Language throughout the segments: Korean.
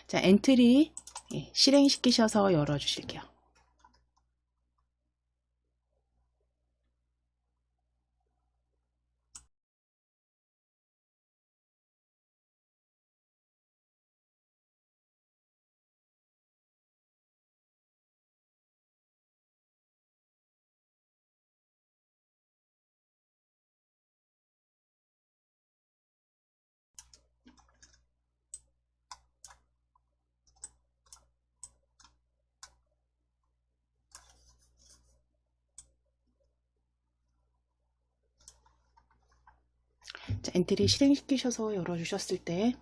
자, 엔트리 실행시키셔서 열어주실게요. 자, 엔트리 실행시키셔서 열어주셨을 때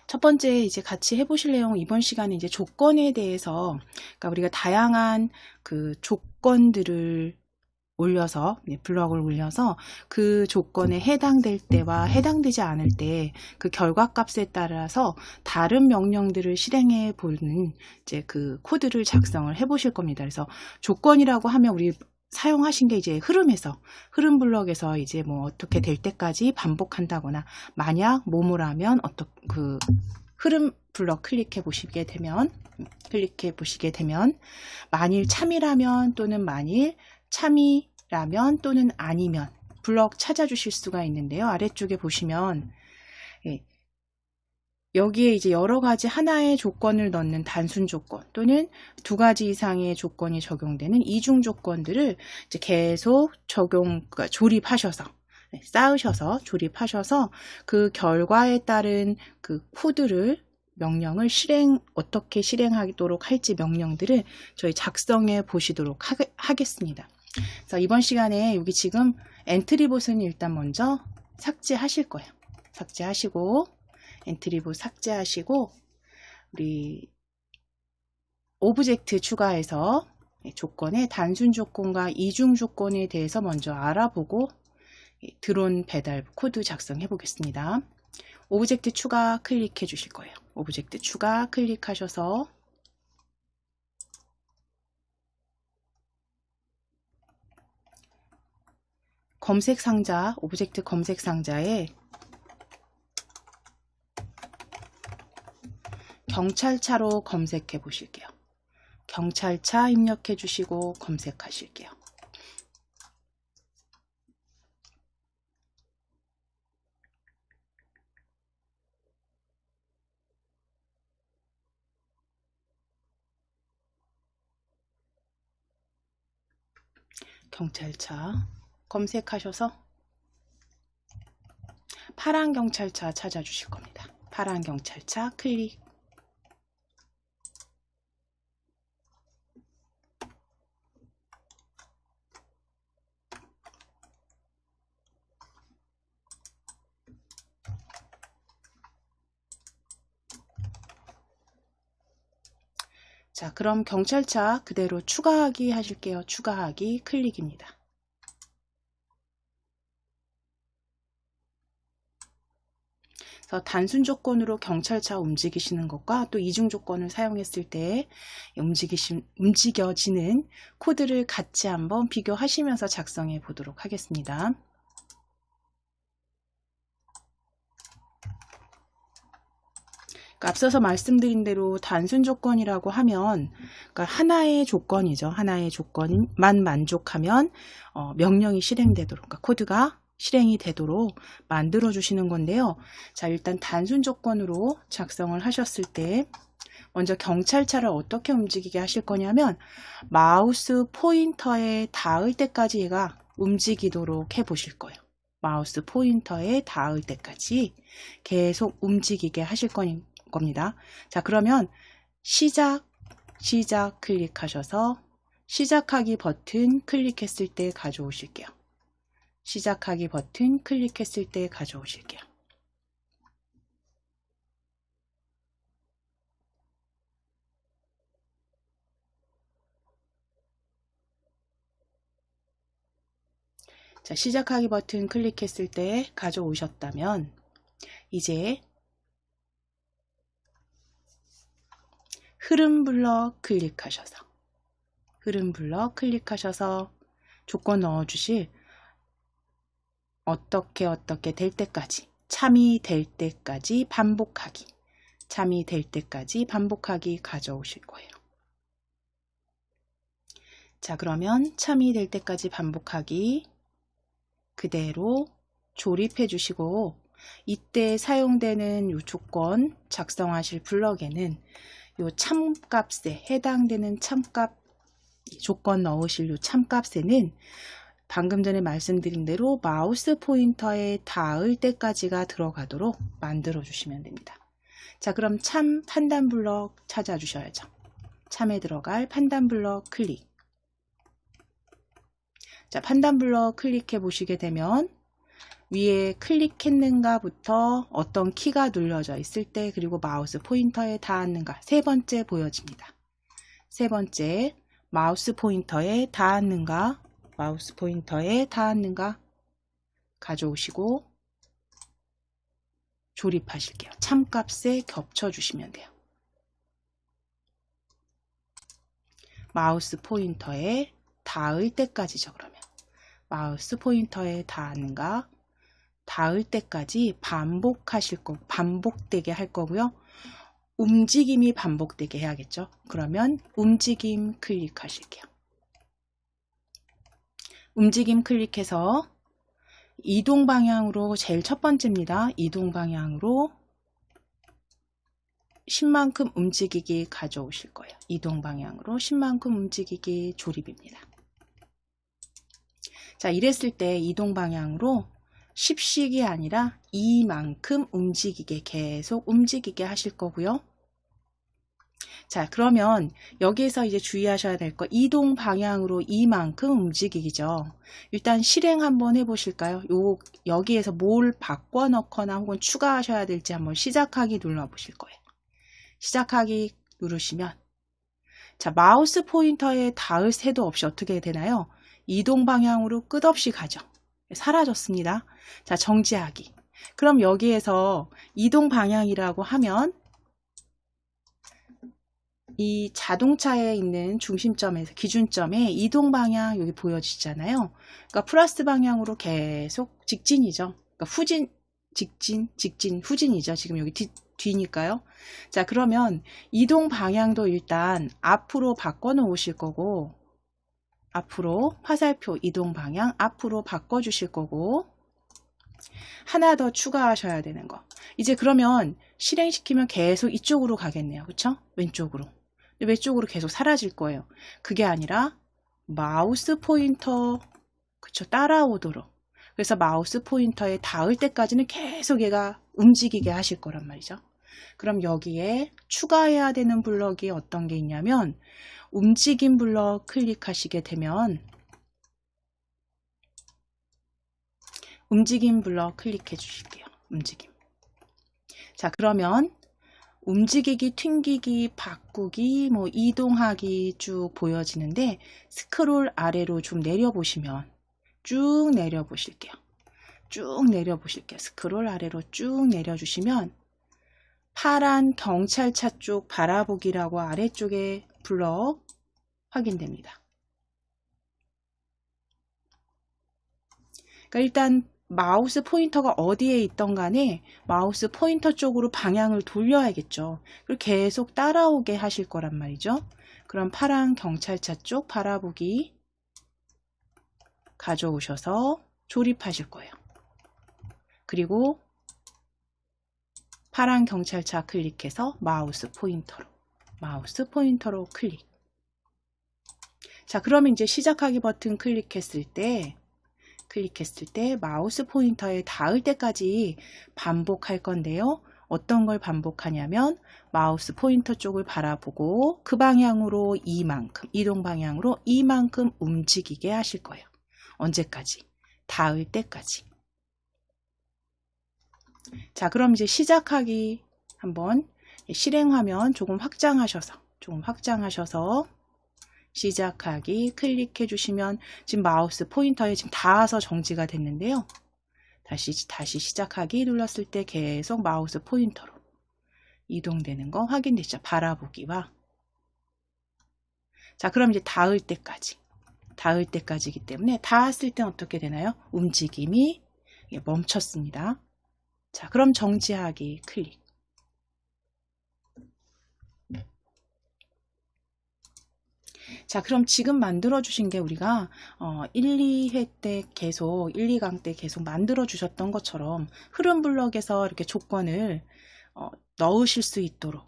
첫 번째 이제 같이 해보실 내용은 이번 시간에 이제 조건에 대해서, 그러니까 우리가 다양한 그 조건들을 올려서, 블럭을 올려서 그 조건에 해당될 때와 해당되지 않을 때 그 결과값에 따라서 다른 명령들을 실행해 보는 이제 그 코드를 작성을 해 보실 겁니다. 그래서 조건이라고 하면 우리 사용하신 게 이제 흐름 블럭에서 이제 뭐 어떻게 될 때까지 반복한다거나, 만약 뭐뭐라면 그 흐름 블럭 클릭해 보시게 되면 만일 참이라면 또는 만일 참이라면 또는 아니면 블럭 찾아주실 수가 있는데요. 아래쪽에 보시면 여기에 이제 여러 가지 하나의 조건을 넣는 단순 조건 또는 두 가지 이상의 조건이 적용되는 이중 조건들을 이제 계속 그러니까 조립하셔서, 쌓으셔서 조립하셔서 그 결과에 따른 그 코드를, 명령을 어떻게 실행하도록 할지 명령들을 저희 작성해 보시도록 하겠습니다. 그래서 이번 시간에 여기 지금 엔트리봇은 일단 먼저 삭제하실 거예요. 삭제하시고, 엔트리봇 삭제하시고, 우리 오브젝트 추가해서 조건의 단순 조건과 이중 조건에 대해서 먼저 알아보고 드론 배달 코드 작성해 보겠습니다. 오브젝트 추가 클릭해 주실 거예요. 오브젝트 추가 클릭하셔서 검색 상자, 오브젝트 검색 상자에 경찰차로 검색해 보실게요. 경찰차 입력해 주시고 검색하실게요. 경찰차 검색하셔서 파란 경찰차 찾아주실 겁니다. 파란 경찰차 클릭. 자, 그럼 경찰차 그대로 추가하기 하실게요. 추가하기 클릭입니다. 그래서 단순 조건으로 경찰차 움직이시는 것과 또 이중 조건을 사용했을 때 움직여지는 코드를 같이 한번 비교하시면서 작성해 보도록 하겠습니다. 앞서서 말씀드린 대로 단순 조건이라고 하면, 그러니까 하나의 조건이죠. 하나의 조건만 만족하면 명령이 실행되도록, 그러니까 코드가 실행이 되도록 만들어 주시는 건데요. 자, 일단 단순 조건으로 작성을 하셨을 때 먼저 경찰차를 어떻게 움직이게 하실 거냐면, 마우스 포인터에 닿을 때까지 얘가 움직이도록 해 보실 거예요. 마우스 포인터에 닿을 때까지 계속 움직이게 하실 겁니다. 자, 그러면 시작 클릭하셔서 시작하기 버튼 클릭했을 때 가져오실게요. 시작하기 버튼 클릭했을 때 가져오실게요. 자, 시작하기 버튼 클릭했을 때 가져오셨다면 이제 흐름 블럭 클릭하셔서 조건 넣어주실, 어떻게 될 때까지, 참이 될 때까지 반복하기. 참이 될 때까지 반복하기 가져오실 거예요. 자, 그러면 참이 될 때까지 반복하기 그대로 조립해 주시고, 이때 사용되는 이 조건 작성하실 블럭에는 이 참값에 해당되는 참값 조건 넣으실 이 참값에는 방금 전에 말씀드린 대로 마우스 포인터에 닿을 때까지가 들어가도록 만들어 주시면 됩니다. 자, 그럼 참 판단 블럭 찾아 주셔야죠. 참에 들어갈 판단 블럭 클릭. 자, 판단 블럭 클릭해 보시게 되면 위에 클릭했는가 부터 어떤 키가 눌려져 있을 때, 그리고 마우스 포인터에 닿았는가, 세 번째 보여집니다. 세 번째, 마우스 포인터에 닿았는가, 마우스 포인터에 닿았는가 가져오시고 조립하실게요. 참값에 겹쳐주시면 돼요. 마우스 포인터에 닿을 때까지죠. 그러면 마우스 포인터에 닿았는가, 닿을 때까지 반복되게 할 거고요. 움직임이 반복되게 해야겠죠. 그러면 움직임 클릭하실게요. 움직임 클릭해서 이동 방향으로, 제일 첫 번째입니다. 이동 방향으로 10만큼 움직이기 가져오실 거예요. 이동 방향으로 10만큼 움직이기 조립입니다. 자, 이랬을 때 이동 방향으로 10씩이 아니라 2만큼 움직이게, 계속 움직이게 하실 거고요. 자, 그러면 여기에서 이제 주의하셔야 될 거, 이동 방향으로 2만큼 움직이기죠. 일단 실행 한번 해보실까요? 여기에서 뭘 바꿔 넣거나 혹은 추가하셔야 될지 한번 시작하기 눌러 보실 거예요. 시작하기 누르시면, 자, 마우스 포인터에 닿을 새도 없이 어떻게 되나요? 이동 방향으로 끝없이 가죠. 사라졌습니다. 자, 정지하기. 그럼 여기에서 이동 방향이라고 하면 이 자동차에 있는 중심점에서 기준점에 이동 방향 여기 보여지잖아요. 그러니까 플러스 방향으로 계속 직진이죠. 그러니까 후진, 직진, 직진, 후진이죠. 지금 여기 뒤니까요. 자, 그러면 이동 방향도 일단 앞으로 바꿔 놓으실 거고, 앞으로 화살표 이동 방향 앞으로 바꿔 주실 거고, 하나 더 추가하셔야 되는 거. 이제 그러면 실행시키면 계속 이쪽으로 가겠네요. 그쵸? 왼쪽으로. 왼쪽으로 계속 사라질 거예요. 그게 아니라 마우스 포인터, 그쵸? 따라오도록. 그래서 마우스 포인터에 닿을 때까지는 계속 얘가 움직이게 하실 거란 말이죠. 그럼 여기에 추가해야 되는 블럭이 어떤 게 있냐면, 움직임 블럭 클릭하시게 되면 움직임 블럭 클릭해 주실게요. 움직임. 자, 그러면 움직이기, 튕기기, 바꾸기, 뭐 이동하기 쭉 보여지는데, 스크롤 아래로 좀 내려보시면, 쭉 내려보실게요. 쭉 내려보실게요. 스크롤 아래로 쭉 내려주시면 파란 경찰차 쪽 바라보기라고 아래쪽에 블럭 확인됩니다. 그러니까 일단 마우스 포인터가 어디에 있던 간에 마우스 포인터 쪽으로 방향을 돌려야겠죠. 그리고 계속 따라오게 하실 거란 말이죠. 그럼 파란 경찰차 쪽 바라보기 가져오셔서 조립하실 거예요. 그리고 파란 경찰차 클릭해서 마우스 포인터로 클릭. 자, 그러면 이제 시작하기 버튼 클릭했을 때 마우스 포인터에 닿을 때까지 반복할 건데요. 어떤 걸 반복하냐면 마우스 포인터 쪽을 바라보고 그 방향으로 이동 방향으로 이만큼 움직이게 하실 거예요. 언제까지? 닿을 때까지. 자, 그럼 이제 시작하기 한번 실행화면 조금 확장하셔서 시작하기 클릭해 주시면 지금 마우스 포인터에 지금 닿아서 정지가 됐는데요. 다시 시작하기 눌렀을 때 계속 마우스 포인터로 이동되는 거 확인되죠. 바라보기와. 자, 그럼 이제 닿을 때까지이기 때문에 닿았을 때 어떻게 되나요? 움직임이 멈췄습니다. 자, 그럼 정지하기 클릭. 자, 그럼 지금 만들어 주신 게 우리가 1, 2회 때 계속 1, 2강 때 계속 만들어 주셨던 것처럼 흐름 블럭에서 이렇게 조건을 넣으실 수 있도록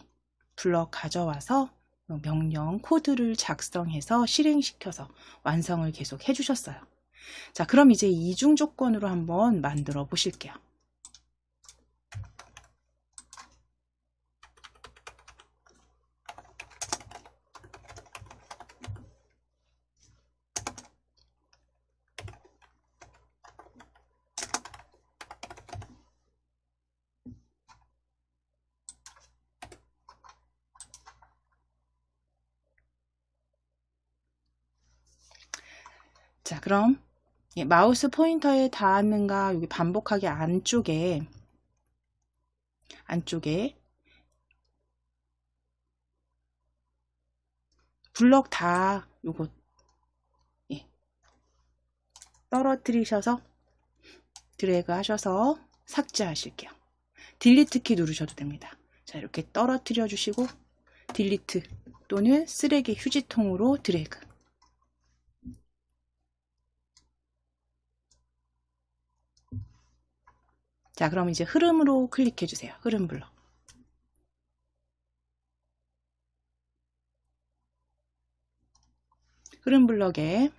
블럭 가져와서 명령 코드를 작성해서 실행시켜서 완성을 계속 해주셨어요. 자, 그럼 이제 이중 조건으로 한번 만들어 보실게요. 자, 그럼 마우스 포인터에 닿았는가 여기 반복하기 안쪽에 블럭 다 요거 떨어뜨리셔서 드래그 하셔서 삭제하실게요. 딜리트 키 누르셔도 됩니다. 자, 이렇게 떨어뜨려 주시고 딜리트 또는 쓰레기 휴지통으로 드래그. 자, 그럼 이제 흐름으로 클릭해 주세요. 흐름 블럭. 흐름 블럭에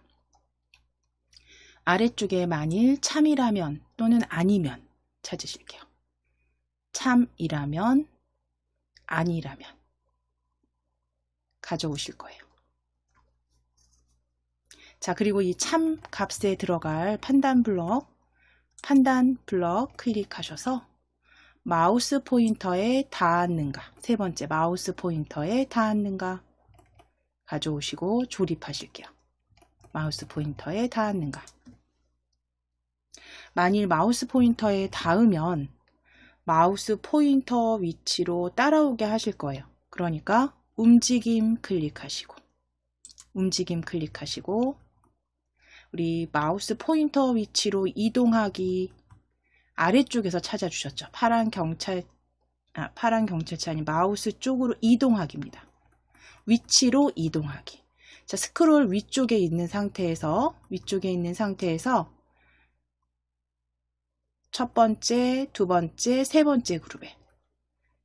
아래쪽에 만일 참이라면 또는 아니면 찾으실게요. 참이라면 아니라면 가져오실 거예요. 자, 그리고 이 참 값에 들어갈 판단 블럭 클릭하셔서 마우스 포인터에 닿았는가, 세 번째 마우스 포인터에 닿았는가 가져오시고 조립하실게요. 마우스 포인터에 닿았는가. 만일 마우스 포인터에 닿으면 마우스 포인터 위치로 따라오게 하실 거예요. 그러니까 움직임 클릭하시고 우리 마우스 포인터 위치로 이동하기 아래쪽에서 찾아주셨죠. 파란 경찰차 아닌 마우스 쪽으로 이동하기입니다. 위치로 이동하기. 자, 스크롤 위쪽에 있는 상태에서 첫 번째, 두 번째, 세 번째 그룹에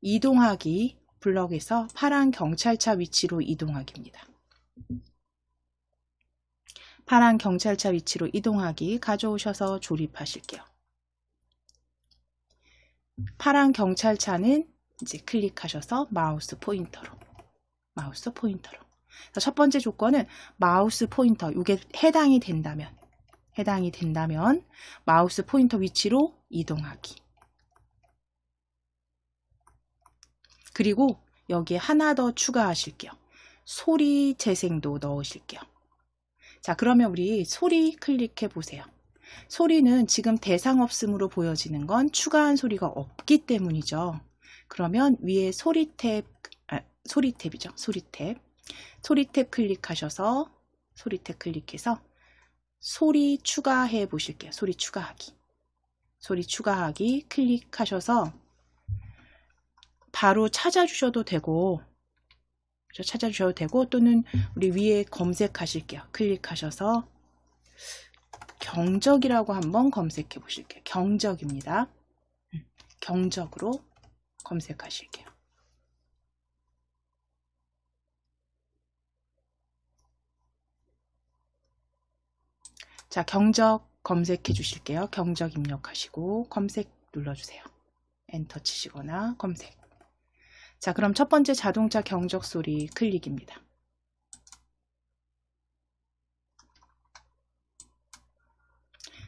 이동하기 블럭에서 파란 경찰차 위치로 이동하기입니다. 파란 경찰차 위치로 이동하기 가져오셔서 조립하실게요. 파란 경찰차는 이제 클릭하셔서 마우스 포인터로. 첫 번째 조건은 마우스 포인터, 이게 해당이 된다면 마우스 포인터 위치로 이동하기. 그리고 여기에 하나 더 추가하실게요. 소리 재생도 넣으실게요. 자, 그러면 우리 소리 클릭해 보세요. 소리는 지금 대상 없음으로 보여지는 건 추가한 소리가 없기 때문이죠. 그러면 위에 소리 탭이죠. 소리 탭 클릭하셔서 클릭해서 소리 추가해 보실게요. 소리 추가하기 클릭하셔서 바로 찾아주셔도 되고 또는 우리 위에 검색하실게요. 클릭하셔서 경적이라고 한번 검색해 보실게요. 경적입니다. 경적으로 검색하실게요. 자, 경적 검색해 주실게요. 경적 입력하시고 검색 눌러주세요. 엔터 치시거나 검색. 자, 그럼 첫 번째 자동차 경적 소리 클릭입니다.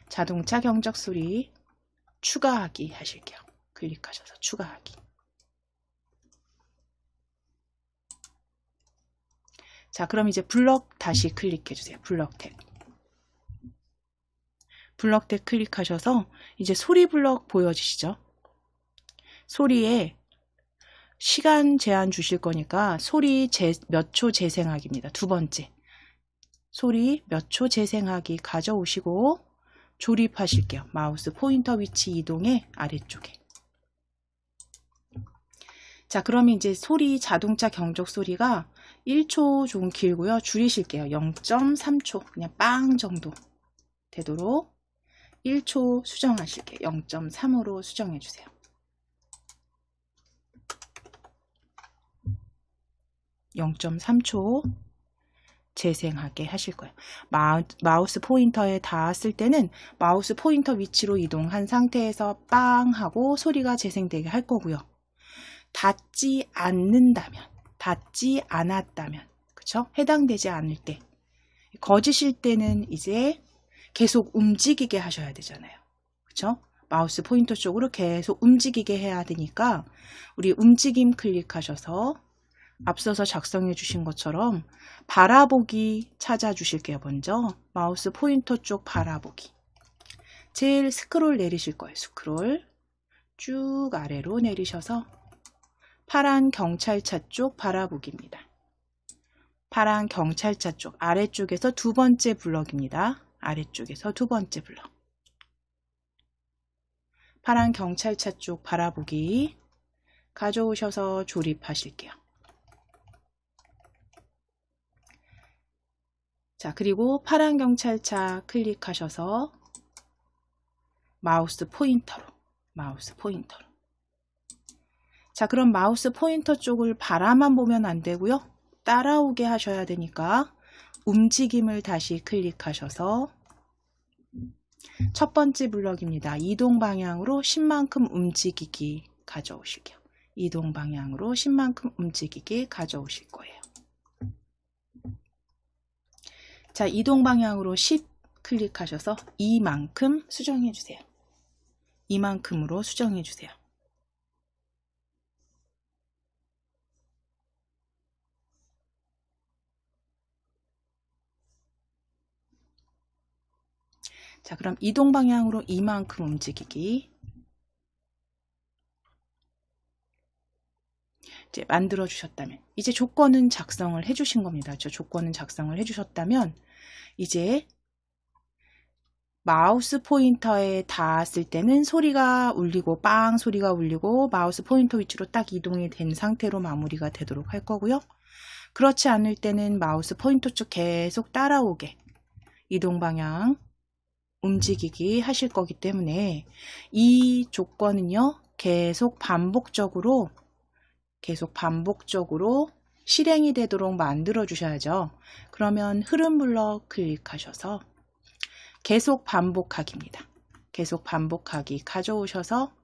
자동차 경적 소리 추가하기 하실게요. 클릭하셔서 추가하기. 자, 그럼 이제 블럭 다시 클릭해 주세요. 블럭 탭 클릭하셔서 이제 소리 블럭 보여지시죠? 소리에 시간 제한 주실 거니까 소리 몇 초 재생하기입니다. 두 번째 소리 몇 초 재생하기 가져오시고 조립하실게요. 마우스 포인터 위치 이동해 아래쪽에. 자, 그러면 이제 소리 자동차 경적 소리가 1초 좀 길고요. 줄이실게요. 0.3초 그냥 빵 정도 되도록 1초 수정하실게요. 0.3으로 수정해 주세요. (0.3초) 재생하게 하실 거예요. 마우스 포인터에 닿았을 때는 마우스 포인터 위치로 이동한 상태에서 빵 하고 소리가 재생되게 할 거고요. 닿지 않는다면, 닿지 않았다면, 그쵸? 해당되지 않을 때, 거짓일 때는 이제 계속 움직이게 하셔야 되잖아요. 그쵸? 마우스 포인터 쪽으로 계속 움직이게 해야 되니까 우리 움직임 클릭하셔서 앞서서 작성해 주신 것처럼 바라보기 찾아주실게요. 먼저 마우스 포인터 쪽 바라보기. 제일 스크롤 내리실 거예요. 스크롤 쭉 아래로 내리셔서 파란 경찰차 쪽 바라보기입니다. 파란 경찰차 쪽 아래쪽에서 두 번째 블럭입니다. 아래쪽에서 두 번째 블럭. 파란 경찰차 쪽 바라보기 가져오셔서 조립하실게요. 자, 그리고 파란 경찰차 클릭하셔서 마우스 포인터로. 자, 그럼 마우스 포인터 쪽을 바라만 보면 안 되고요. 따라오게 하셔야 되니까 움직임을 다시 클릭하셔서 첫 번째 블럭입니다. 이동 방향으로 10만큼 움직이기 가져오실게요. 이동 방향으로 10만큼 움직이기 가져오실 거예요. 자, 이동 방향으로 10 클릭하셔서 이만큼 수정해 주세요. 이만큼으로 수정해 주세요. 자, 그럼 이동 방향으로 이만큼 움직이기. 이제 만들어 주셨다면 이제 조건은 작성을 해 주신 겁니다. 조건은 작성을 해 주셨다면 이제 마우스 포인터에 닿았을 때는 소리가 울리고 빵 소리가 울리고 마우스 포인터 위치로 딱 이동이 된 상태로 마무리가 되도록 할 거고요. 그렇지 않을 때는 마우스 포인터 쪽 계속 따라오게 이동 방향 움직이기 하실 거기 때문에 이 조건은요 계속 반복적으로 실행이 되도록 만들어 주셔야죠. 그러면 흐름 블럭 클릭하셔서 계속 반복하기입니다. 계속 반복하기 가져오셔서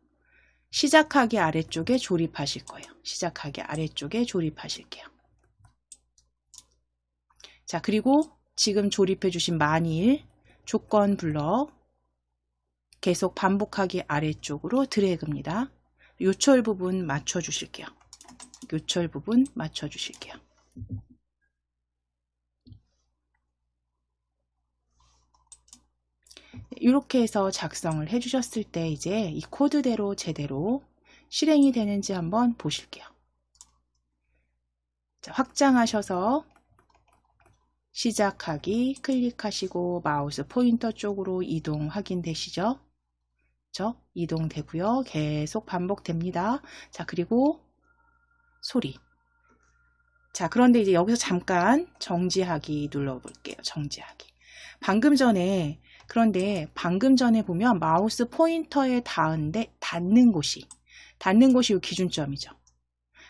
시작하기 아래쪽에 조립하실 거예요. 시작하기 아래쪽에 조립하실게요. 자, 그리고 지금 조립해 주신 만일 조건 블럭 계속 반복하기 아래쪽으로 드래그입니다. 요철 부분 맞춰 주실게요. 요철 부분 맞춰 주실게요. 이렇게 해서 작성을 해 주셨을 때 이제 이 코드대로 제대로 실행이 되는지 한번 보실게요. 자, 확장하셔서 시작하기 클릭하시고 마우스 포인터 쪽으로 이동 확인되시죠? 그렇죠? 이동되고요. 계속 반복됩니다. 자, 그리고 소리. 자, 그런데 이제 여기서 잠깐 정지하기 눌러볼게요. 정지하기. 방금 전에 보면 마우스 포인터에 닿는 곳이 이 기준점이죠.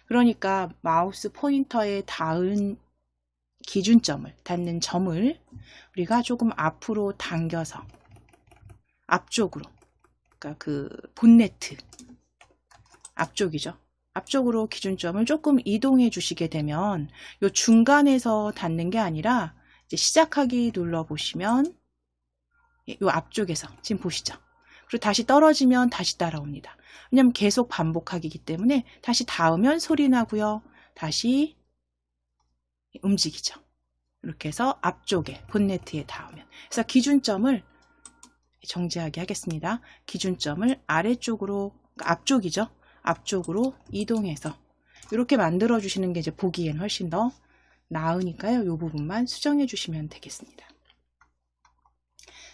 그러니까 마우스 포인터에 닿는 점을 우리가 조금 앞으로 당겨서 앞쪽으로, 그러니까 그 본네트 앞쪽이죠. 앞쪽으로 기준점을 조금 이동해 주시게 되면 요 중간에서 닿는 게 아니라 이제 시작하기 눌러보시면 요 앞쪽에서 지금 보시죠. 그리고 다시 떨어지면 다시 따라옵니다. 왜냐면 계속 반복하기이기 때문에 다시 닿으면 소리 나고요. 다시 움직이죠. 이렇게 해서 앞쪽에 본네트에 닿으면. 그래서 기준점을 정지하게 하겠습니다. 기준점을 아래쪽으로, 앞쪽이죠. 앞쪽으로 이동해서 이렇게 만들어 주시는 게 이제 보기엔 훨씬 더 나으니까요. 이 부분만 수정해 주시면 되겠습니다.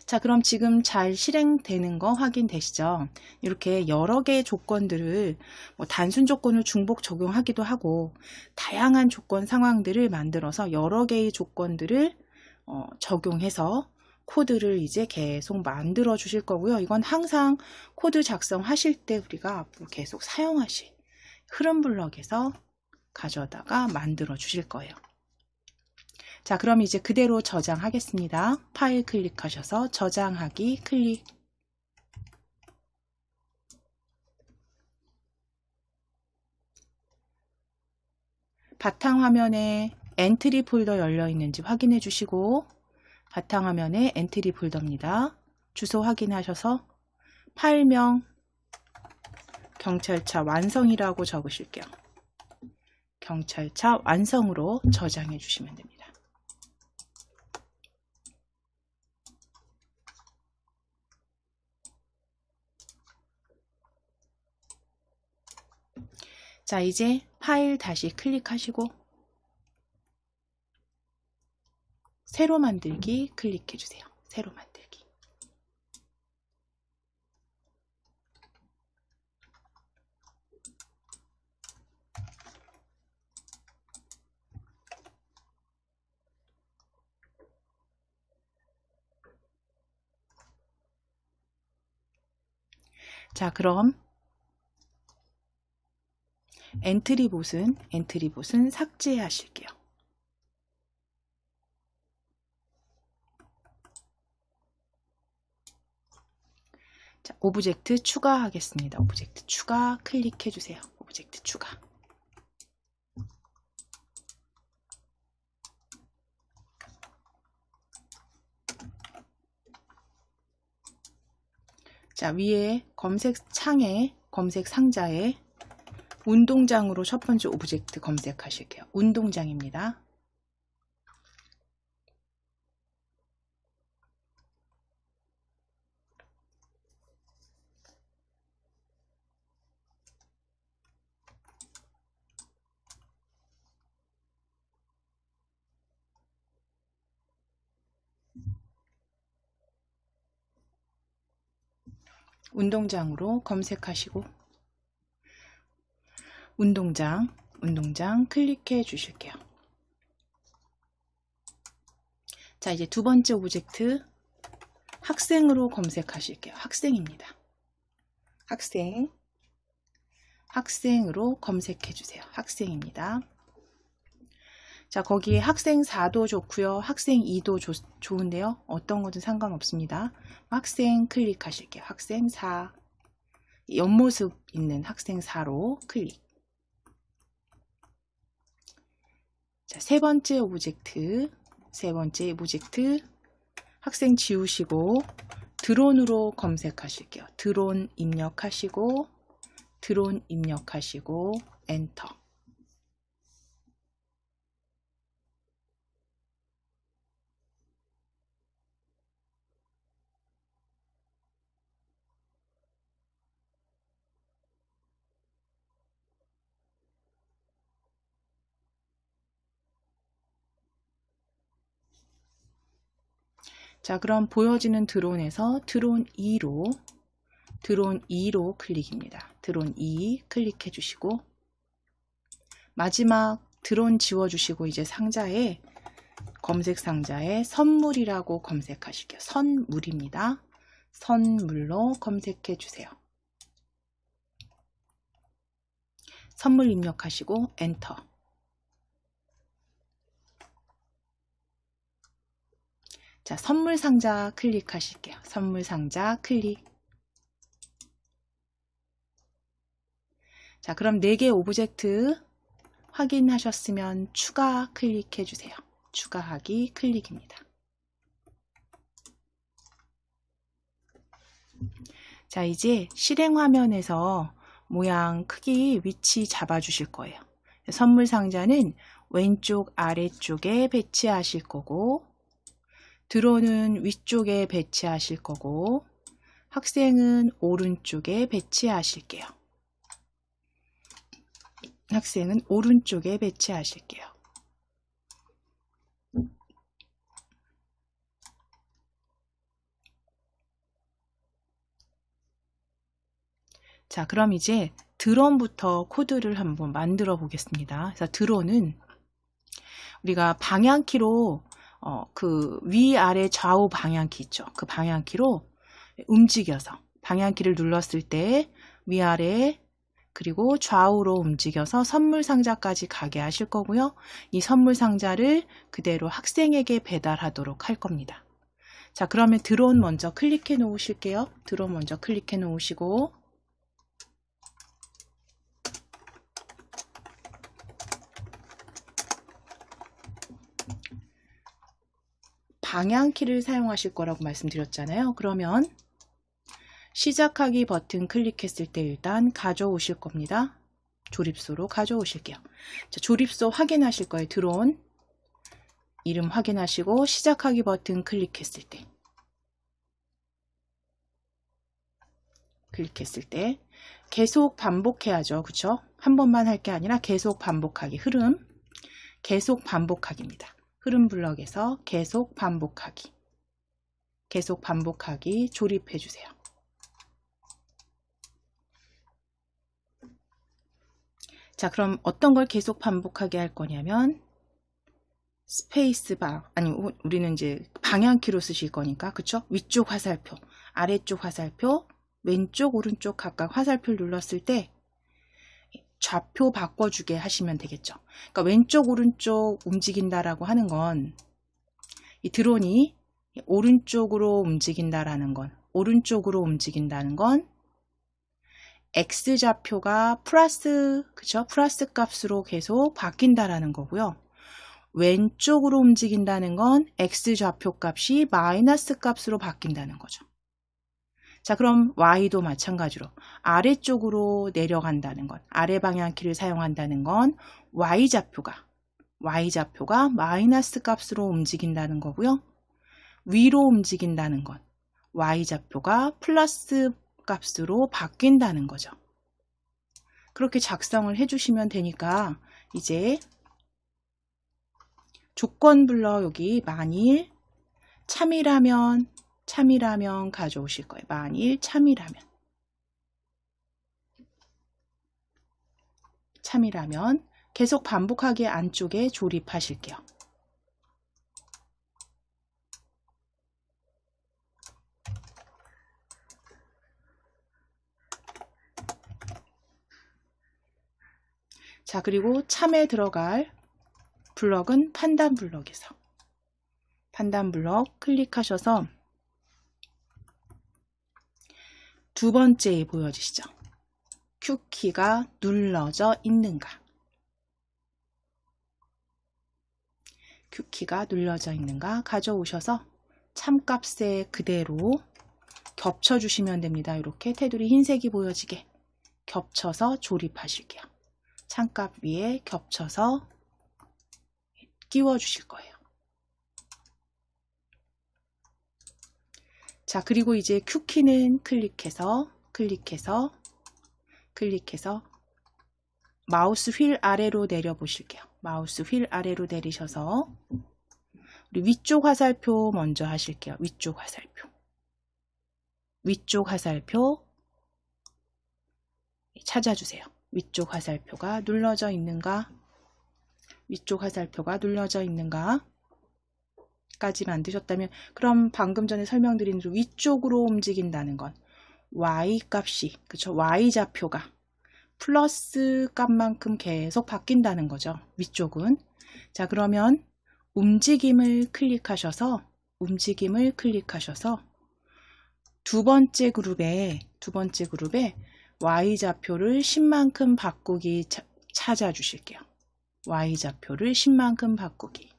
자, 그럼 지금 잘 실행되는 거 확인되시죠? 이렇게 여러 개의 조건들을 뭐 단순 조건을 중복 적용하기도 하고 다양한 조건 상황들을 만들어서 여러 개의 조건들을 적용해서 코드를 이제 계속 만들어 주실 거고요. 이건 항상 코드 작성하실 때 우리가 앞으로 계속 사용하실 흐름 블럭에서 가져다가 만들어 주실 거예요. 자, 그럼 이제 그대로 저장하겠습니다. 파일 클릭하셔서 저장하기 클릭. 바탕화면에 엔트리 폴더 열려 있는지 확인해 주시고, 바탕화면에 엔트리 폴더입니다. 주소 확인하셔서 파일명 경찰차 완성이라고 적으실게요. 경찰차 완성으로 저장해 주시면 됩니다. 자, 이제 파일 다시 클릭하시고 새로 만들기 클릭해 주세요. 새로 만들기. 자, 그럼 엔트리봇은 삭제하실게요. 자, 오브젝트 추가하겠습니다. 오브젝트 추가 클릭해 주세요. 오브젝트 추가. 자, 위에 검색 창에 검색 상자에 운동장으로 첫 번째 오브젝트 검색하실게요. 운동장입니다. 운동장으로 검색하시고 운동장 클릭해 주실게요. 자, 이제 두 번째 오브젝트 학생으로 검색하실게요. 학생입니다. 학생으로 검색해 주세요. 학생입니다. 자, 거기에 학생 4도 좋고요. 학생 2도 좋은데요. 어떤 거든 상관없습니다. 학생 클릭하실게요. 학생 4. 옆모습 있는 학생 4로 클릭. 자, 세 번째 오브젝트 학생 지우시고 드론으로 검색하실게요. 드론 입력하시고 엔터. 자, 그럼 보여지는 드론에서 드론 2로 클릭입니다. 드론 2 클릭해 주시고 마지막 드론 지워주시고 이제 상자에 검색 상자에 선물이라고 검색하실게요. 선물입니다. 선물로 검색해 주세요. 선물 입력하시고 엔터. 자, 선물 상자 클릭하실게요. 선물 상자 클릭. 자, 그럼 4개 오브젝트 확인하셨으면 추가 클릭해 주세요. 추가하기 클릭입니다. 자, 이제 실행 화면에서 모양 크기 위치 잡아 주실 거예요. 선물 상자는 왼쪽 아래쪽에 배치하실 거고 드론은 위쪽에 배치하실 거고 학생은 오른쪽에 배치하실게요. 학생은 오른쪽에 배치하실게요. 자, 그럼 이제 드론부터 코드를 한번 만들어 보겠습니다. 그래서 드론은 우리가 방향키로 그 위아래 좌우 방향키 있죠. 그 방향키로 움직여서 방향키를 눌렀을 때 위아래 그리고 좌우로 움직여서 선물 상자까지 가게 하실 거고요. 이 선물 상자를 그대로 학생에게 배달하도록 할 겁니다. 자, 그러면 드론 먼저 클릭해 놓으실게요. 드론 먼저 클릭해 놓으시고 방향키를 사용하실 거라고 말씀드렸잖아요. 그러면 시작하기 버튼 클릭했을 때 일단 가져오실 겁니다. 조립소로 가져오실게요. 자, 조립소 확인하실 거예요. 드론 이름 확인하시고 시작하기 버튼 클릭했을 때 계속 반복해야죠. 그쵸? 한 번만 할 게 아니라 계속 반복하기. 흐름 계속 반복하기입니다. 흐름 블럭에서 계속 반복하기 조립해 주세요. 자, 그럼 어떤 걸 계속 반복하게 할 거냐면 스페이스바, 아니 우리는 이제 방향키로 쓰실 거니까, 그쵸? 위쪽 화살표, 아래쪽 화살표, 왼쪽 오른쪽 각각 화살표를 눌렀을 때 좌표 바꿔주게 하시면 되겠죠. 그러니까 왼쪽 오른쪽 움직인다라고 하는 건 이 드론이 오른쪽으로 움직인다는 건 X좌표가 플러스, 그쵸? 플러스 값으로 계속 바뀐다라는 거고요. 왼쪽으로 움직인다는 건 X좌표 값이 마이너스 값으로 바뀐다는 거죠. 자, 그럼 Y도 마찬가지로 아래쪽으로 내려간다는 건, 아래 방향키를 사용한다는 건 Y좌표가 마이너스 값으로 움직인다는 거고요. 위로 움직인다는 건 Y좌표가 플러스 값으로 바뀐다는 거죠. 그렇게 작성을 해주시면 되니까 이제 조건 블럭 여기 만일 참이라면 가져오실 거예요. 만일 참이라면 계속 반복하기 안쪽에 조립하실게요. 자, 그리고 참에 들어갈 블럭은 판단 블럭에서 판단 블럭 클릭하셔서 두 번째에 보여지시죠? Q키가 눌러져 있는가? Q키가 눌러져 있는가 가져오셔서 참값에 그대로 겹쳐주시면 됩니다. 이렇게 테두리 흰색이 보여지게 겹쳐서 조립하실게요. 참값 위에 겹쳐서 끼워 주실 거예요. 자, 그리고 이제 Q키는 클릭해서 마우스 휠 아래로 내려 보실게요. 마우스 휠 아래로 내리셔서 우리 위쪽 화살표 먼저 하실게요. 위쪽 화살표 찾아주세요. 위쪽 화살표가 눌러져 있는가? 까지 만드셨다면, 그럼 방금 전에 설명드린 대로 위쪽으로 움직인다는 건 Y 값이, 그쵸? Y 좌표가 플러스 값만큼 계속 바뀐다는 거죠. 위쪽은. 자, 그러면 움직임을 클릭하셔서 두 번째 그룹에 Y 좌표를 10만큼 바꾸기 찾아주실게요. Y 좌표를 10만큼 바꾸기.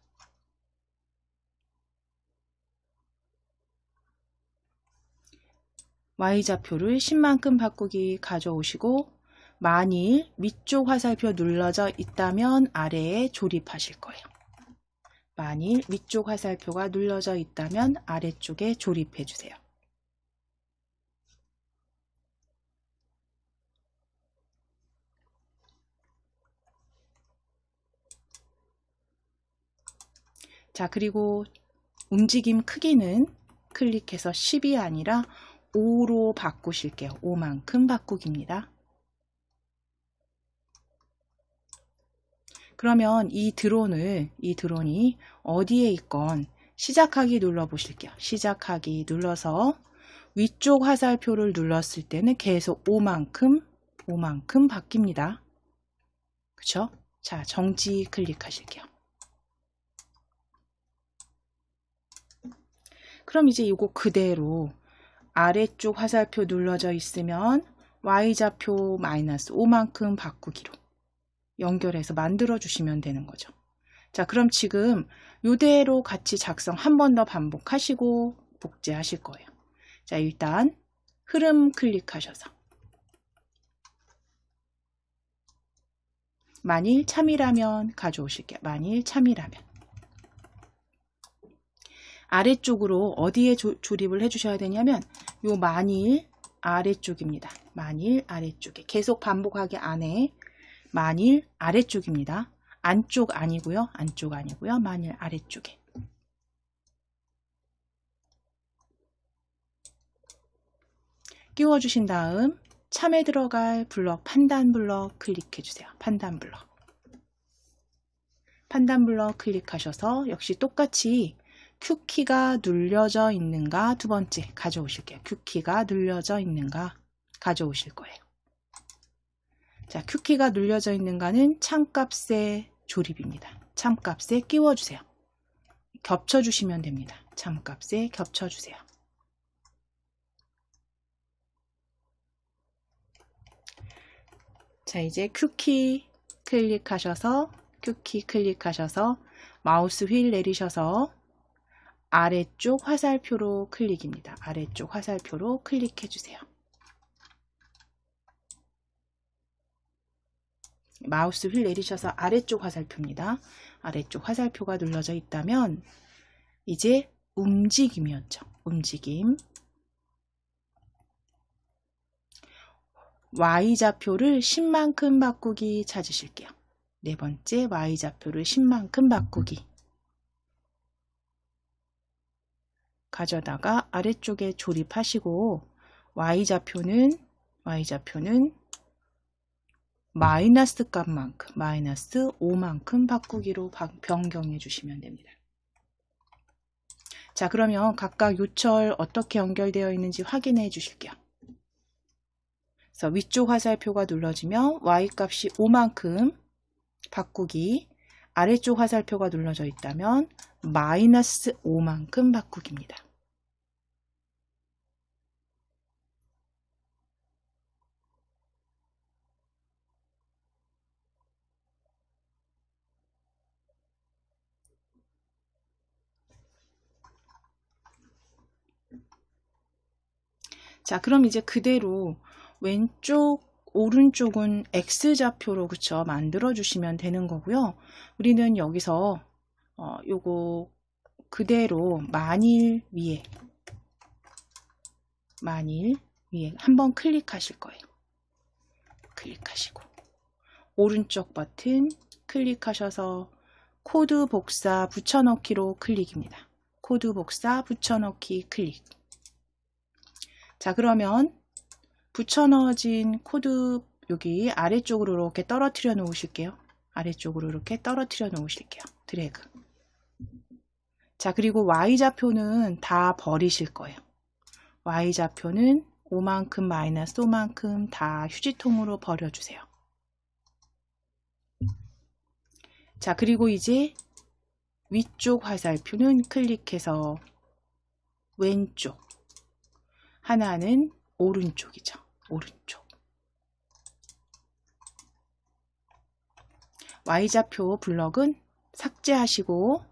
Y좌표를 10만큼 바꾸기 가져오시고, 만일 위쪽 화살표 눌러져 있다면 아래에 조립하실 거예요. 만일 위쪽 화살표가 눌러져 있다면 아래쪽에 조립해 주세요. 자, 그리고 움직임 크기는 클릭해서 10이 아니라 5로 바꾸실게요. 5만큼 바꾸기입니다. 그러면 이 드론이 어디에 있건 시작하기 눌러 보실게요. 시작하기 눌러서 위쪽 화살표를 눌렀을 때는 계속 5만큼 바뀝니다. 그쵸? 자, 정지 클릭하실게요. 그럼 이제 이거 그대로 아래쪽 화살표 눌러져 있으면 Y좌표 마이너스 5만큼 바꾸기로 연결해서 만들어 주시면 되는 거죠. 자, 그럼 지금 이대로 같이 작성 한 번 더 반복하시고 복제하실 거예요. 자, 일단 흐름 클릭하셔서 만일 참이라면 가져오실게요. 만일 참이라면 아래쪽으로 어디에 조립을 해 주셔야 되냐면 요 만일 아래쪽입니다. 만일 아래쪽에 계속 반복하기 안에 만일 아래쪽입니다. 안쪽 아니고요. 안쪽 아니고요. 만일 아래쪽에. 끼워주신 다음 참에 들어갈 블럭 판단 블럭 클릭해 주세요. 판단 블럭. 판단 블럭 클릭하셔서 역시 똑같이 Q키가 눌려져 있는가 두 번째 가져오실게요. Q키가 눌려져 있는가 가져오실 거예요. 자, Q키가 눌려져 있는가는 참값의 조립입니다. 참값에 끼워주세요. 겹쳐주시면 됩니다. 참값에 겹쳐주세요. 자, 이제 Q키 클릭하셔서 마우스 휠 내리셔서 아래쪽 화살표로 클릭입니다. 아래쪽 화살표로 클릭해 주세요. 마우스 휠 내리셔서 아래쪽 화살표입니다. 아래쪽 화살표가 눌러져 있다면 이제 움직임이었죠. 움직임. Y좌표를 10만큼 바꾸기 찾으실게요. 네 번째 Y좌표를 10만큼 바꾸기. 가져다가 아래쪽에 조립하시고 Y좌표는 마이너스 값만큼 마이너스 5만큼 바꾸기로 변경해 주시면 됩니다. 자, 그러면 각각 요철 어떻게 연결되어 있는지 확인해 주실게요. 그래서 위쪽 화살표가 눌러지면 Y값이 5만큼 바꾸기, 아래쪽 화살표가 눌러져 있다면 마이너스 5만큼 바꾸기입니다. 자, 그럼 이제 그대로 왼쪽, 오른쪽은 X좌표로 그쵸 만들어 주시면 되는 거고요. 우리는 여기서 요거 그대로 만일 위에 한번 클릭하실 거예요. 클릭하시고 오른쪽 버튼 클릭하셔서 코드 복사 붙여넣기로 클릭입니다. 코드 복사 붙여넣기 클릭. 자, 그러면 붙여넣어진 코드 여기 아래쪽으로 이렇게 떨어뜨려 놓으실게요. 아래쪽으로 이렇게 떨어뜨려 놓으실게요. 드래그. 자, 그리고 Y좌표는 다 버리실 거예요. Y좌표는 5만큼 마이너스 5만큼 다 휴지통으로 버려주세요. 자, 그리고 이제 위쪽 화살표는 클릭해서 왼쪽, 하나는 오른쪽이죠. 오른쪽. Y좌표 블럭은 삭제하시고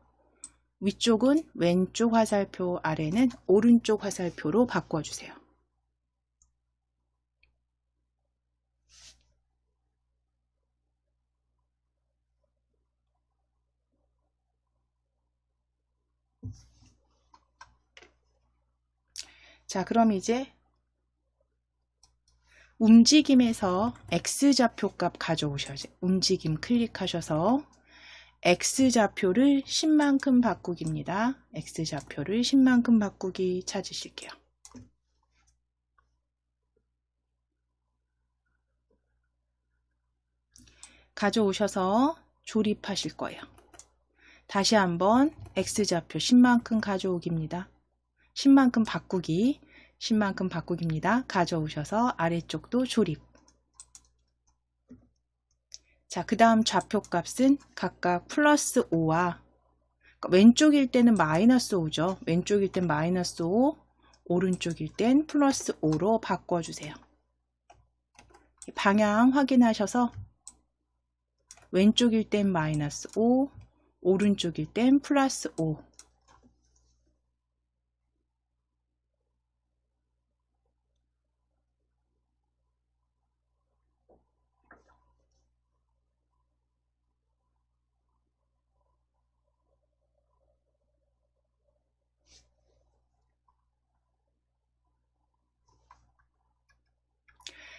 위쪽은 왼쪽 화살표, 아래는 오른쪽 화살표로 바꿔주세요. 자, 그럼 이제 움직임에서 X좌표 값 가져오셔야죠. 움직임 클릭하셔서 X좌표를 10만큼 바꾸기입니다. X좌표를 10만큼 바꾸기 찾으실게요. 가져오셔서 조립하실 거예요. 다시 한번 X좌표 10만큼 가져오기입니다. 10만큼 바꾸기, 10만큼 바꾸기입니다. 가져오셔서 아래쪽도 조립. 자, 그 다음 좌표 값은 각각 플러스 5와 왼쪽일 때는 마이너스 5죠. 왼쪽일 땐 마이너스 5, 오른쪽일 땐 플러스 5로 바꿔주세요. 방향 확인하셔서 왼쪽일 땐 마이너스 5, 오른쪽일 땐 플러스 5.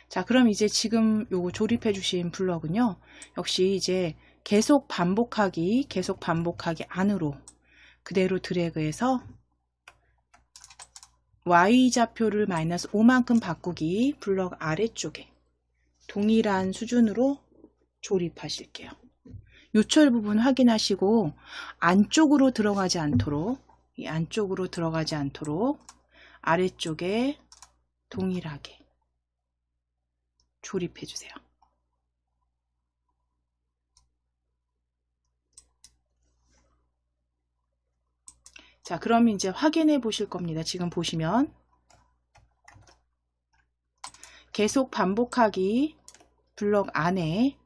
자, 그럼 이제 지금 요거 조립해 주신 블럭은요. 역시 이제 계속 반복하기 안으로 그대로 드래그해서 Y좌표를 마이너스 5만큼 바꾸기 블럭 아래쪽에 동일한 수준으로 조립하실게요. 요철 부분 확인하시고 안쪽으로 들어가지 않도록 이 안쪽으로 들어가지 않도록 아래쪽에 동일하게 조립해 주세요. 자, 그럼 이제 확인해 보실 겁니다. 지금 보시면 계속 반복하기 블럭 안에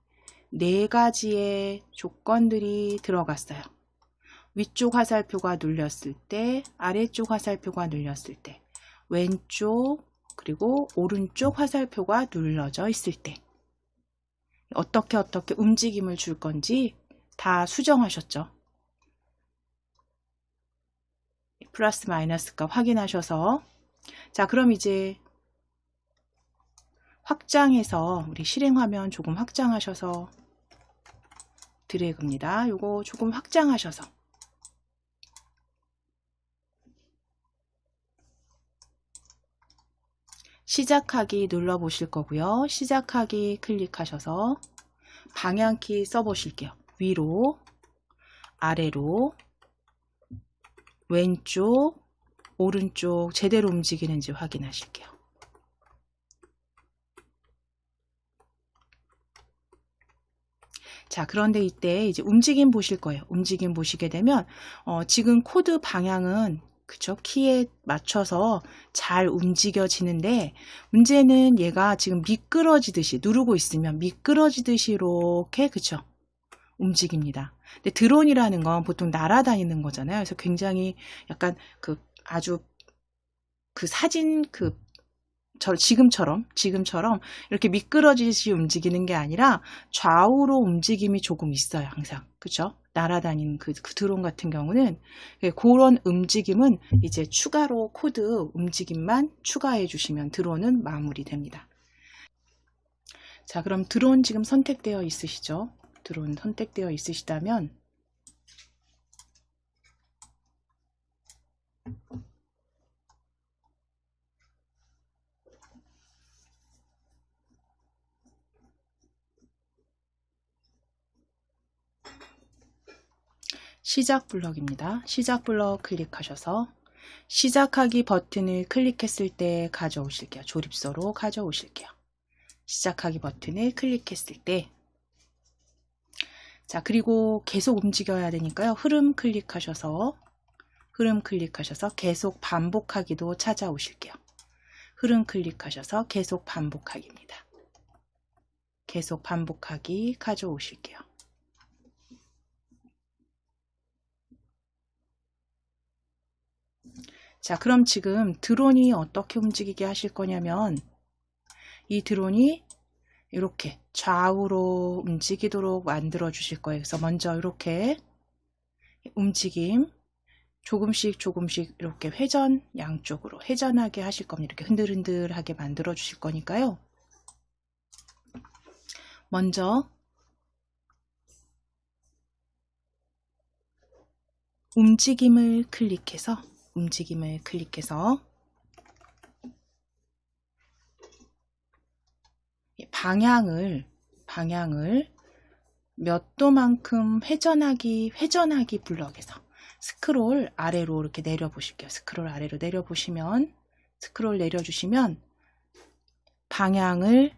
4가지의 조건들이 들어갔어요. 위쪽 화살표가 눌렸을 때, 아래쪽 화살표가 눌렸을 때, 왼쪽 그리고 오른쪽 화살표가 눌러져 있을 때 어떻게 움직임을 줄 건지 다 수정하셨죠. 플러스 마이너스 값 확인하셔서 자, 그럼 이제 확장해서 우리 실행 화면 조금 확장하셔서 드래그입니다. 요거 조금 확장하셔서 시작하기 눌러 보실 거고요. 시작하기 클릭하셔서 방향키 써 보실게요. 위로, 아래로, 왼쪽, 오른쪽 제대로 움직이는지 확인하실게요. 자, 그런데 이때 이제 움직임 보실 거예요. 움직임 보시게 되면 지금 코드 방향은 그쵸? 키에 맞춰서 잘 움직여지는데 문제는 얘가 지금 미끄러지듯이 누르고 있으면 미끄러지듯이 이렇게 그쵸? 움직입니다. 근데 드론이라는 건 보통 날아다니는 거잖아요. 그래서 굉장히 약간 아주 사진 지금처럼 이렇게 미끄러지듯이 움직이는 게 아니라 좌우로 움직임이 조금 있어요. 항상. 그쵸? 날아다니는 그 드론 같은 경우는 그런 움직임은 이제 추가로 코드 움직임만 추가해 주시면 드론은 마무리됩니다. 자, 그럼 드론 지금 선택되어 있으시죠? 드론 선택되어 있으시다면 시작 블럭입니다. 시작 블럭 클릭하셔서 시작하기 버튼을 클릭했을 때 가져오실게요. 조립서로 가져오실게요. 시작하기 버튼을 클릭했을 때 자, 그리고 계속 움직여야 되니까요. 흐름 클릭하셔서 계속 반복하기도 찾아오실게요. 흐름 클릭하셔서 계속 반복하기입니다. 계속 반복하기 가져오실게요. 자, 그럼 지금 드론이 어떻게 움직이게 하실 거냐면 이 드론이 이렇게 좌우로 움직이도록 만들어 주실 거예요. 그래서 먼저 이렇게 움직임 조금씩 이렇게 양쪽으로 회전하게 하실 겁니다. 이렇게 흔들흔들하게 만들어 주실 거니까요. 먼저 움직임을 클릭해서 방향을 몇 도만큼 회전하기 블럭에서 스크롤 아래로 이렇게 내려보실게요. 스크롤 아래로 내려보시면, 스크롤 내려주시면 방향을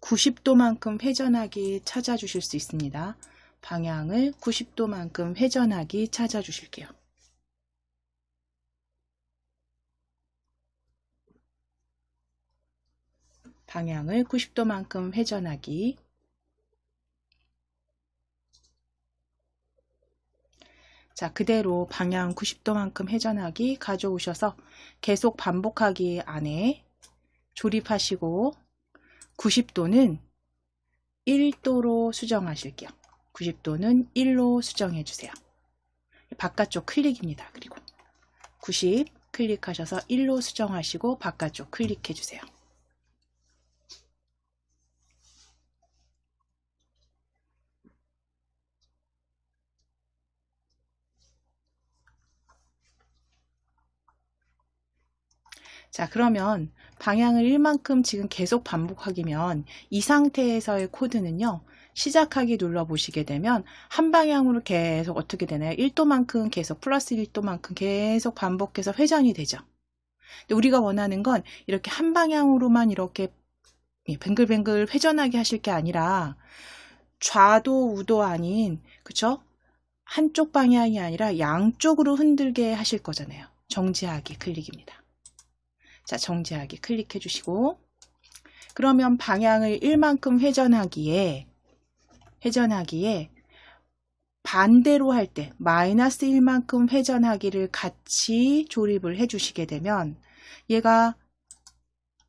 90도만큼 회전하기 찾아주실 수 있습니다. 방향을 90도만큼 회전하기 찾아주실게요. 방향을 90도만큼 회전하기. 자, 그대로 방향 90도만큼 회전하기 가져오셔서 계속 반복하기 안에 조립하시고 90도는 1도로 수정하실게요. 90도는 1로 수정해 주세요. 바깥쪽 클릭입니다. 그리고 90 클릭하셔서 1로 수정하시고 바깥쪽 클릭해 주세요. 자, 그러면 방향을 1만큼 지금 계속 반복하기면 이 상태에서의 코드는요. 시작하기 눌러보시게 되면 한 방향으로 계속 어떻게 되나요? 1도만큼 계속 플러스 1도만큼 계속 반복해서 회전이 되죠. 근데 우리가 원하는 건 이렇게 한 방향으로만 이렇게 뱅글뱅글 회전하게 하실 게 아니라 좌도 우도 아닌, 그쵸? 한쪽 방향이 아니라 양쪽으로 흔들게 하실 거잖아요. 정지하기 클릭입니다. 자, 정지하기 클릭해 주시고, 그러면 방향을 1만큼 회전하기에 반대로 할 때 마이너스 1만큼 회전하기를 같이 조립을 해 주시게 되면 얘가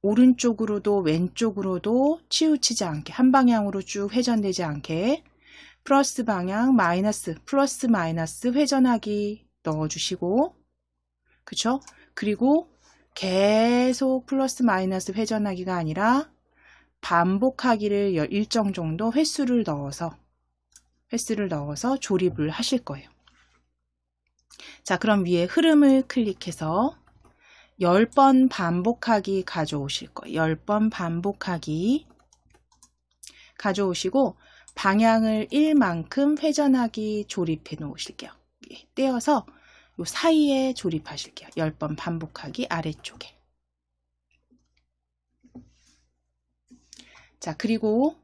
오른쪽으로도 왼쪽으로도 치우치지 않게, 한 방향으로 쭉 회전되지 않게 플러스 방향 마이너스 플러스 마이너스 회전하기 넣어주시고, 그쵸? 그리고 계속 플러스 마이너스 회전하기가 아니라 반복하기를 일정 정도 횟수를 넣어서 조립을 하실 거예요. 자, 그럼 위에 흐름을 클릭해서 10번 반복하기 가져오실 거예요. 10번 반복하기 가져오시고 방향을 1만큼 회전하기 조립해 놓으실게요. 떼어서 요 사이에 조립하실게요. 10번 반복하기 아래쪽에. 자, 그리고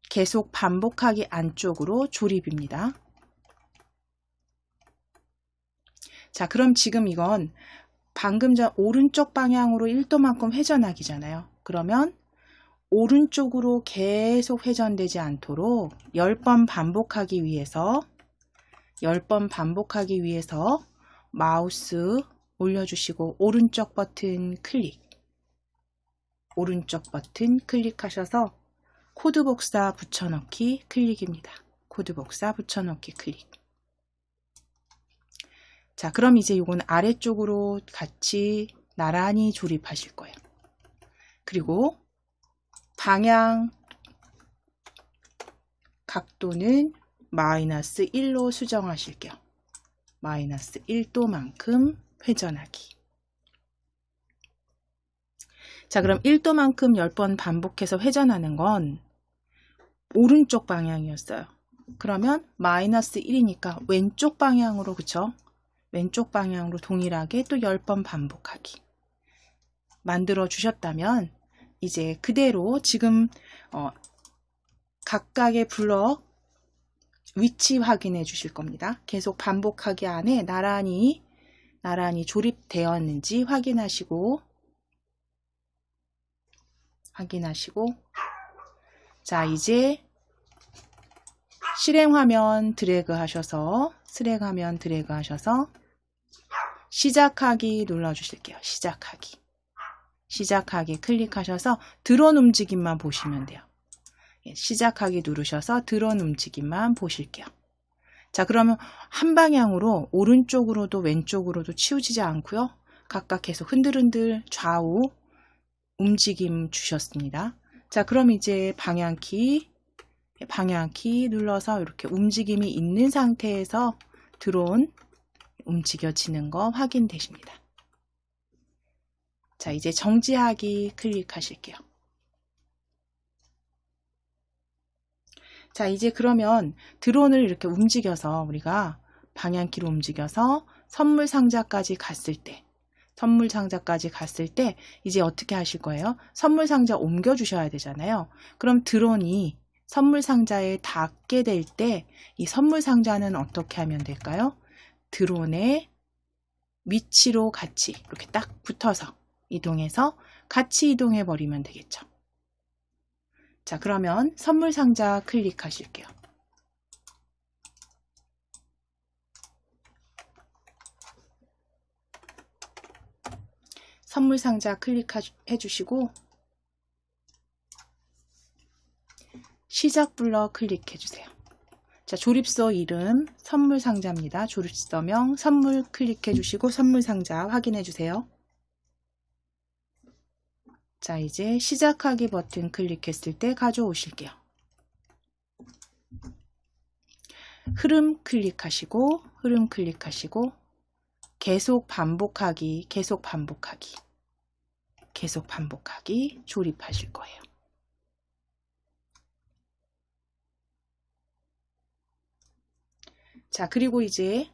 계속 반복하기 안쪽으로 조립입니다. 자, 그럼 지금 이건 방금 전 오른쪽 방향으로 1도만큼 회전하기잖아요. 그러면 오른쪽으로 계속 회전되지 않도록 10번 반복하기 위해서 마우스 올려주시고 오른쪽 버튼 클릭하셔서 코드 복사 붙여넣기 클릭입니다. 코드 복사 붙여넣기 클릭. 자, 그럼 이제 이건 아래쪽으로 같이 나란히 조립하실 거예요. 그리고 방향 각도는 마이너스 1로 수정하실게요. 마이너스 1도만큼 회전하기. 자, 그럼 1도만큼 10번 반복해서 회전하는 건 오른쪽 방향이었어요. 그러면 마이너스 1이니까 왼쪽 방향으로, 그쵸? 왼쪽 방향으로 동일하게 또 10번 반복하기 만들어 주셨다면 이제 그대로 지금 각각의 블럭 위치 확인해 주실 겁니다. 계속 반복하기 안에 나란히 조립되었는지 확인하시고 자, 이제 실행화면 드래그 하셔서 시작하기 눌러주실게요. 시작하기 클릭하셔서 드론 움직임만 보시면 돼요. 시작하기 누르셔서 드론 움직임만 보실게요. 자, 그러면 한 방향으로 오른쪽으로도 왼쪽으로도 치우치지 않고요. 각각 계속 흔들흔들 좌우 움직임 주셨습니다. 자, 그럼 이제 방향키 눌러서 이렇게 움직임이 있는 상태에서 드론 움직여지는 거 확인되십니다. 자, 이제 정지하기 클릭하실게요. 자, 이제 그러면 드론을 이렇게 움직여서 우리가 방향키로 움직여서 선물 상자까지 갔을 때 이제 어떻게 하실 거예요? 선물 상자 옮겨 주셔야 되잖아요. 그럼 드론이 선물 상자에 닿게 될 때 이 선물 상자는 어떻게 하면 될까요? 드론의 위치로 같이 이렇게 딱 붙어서 이동해서 같이 이동해 버리면 되겠죠. 자, 그러면 선물 상자 클릭하실게요. 선물 상자 클릭해 주시고 시작 블럭 클릭해 주세요. 자, 조립서 이름 선물 상자입니다. 조립서명 선물 클릭해 주시고 선물 상자 확인해 주세요. 자, 이제 시작하기 버튼 클릭했을 때 가져오실게요. 흐름 클릭하시고 계속 반복하기 조립하실 거예요. 자, 그리고 이제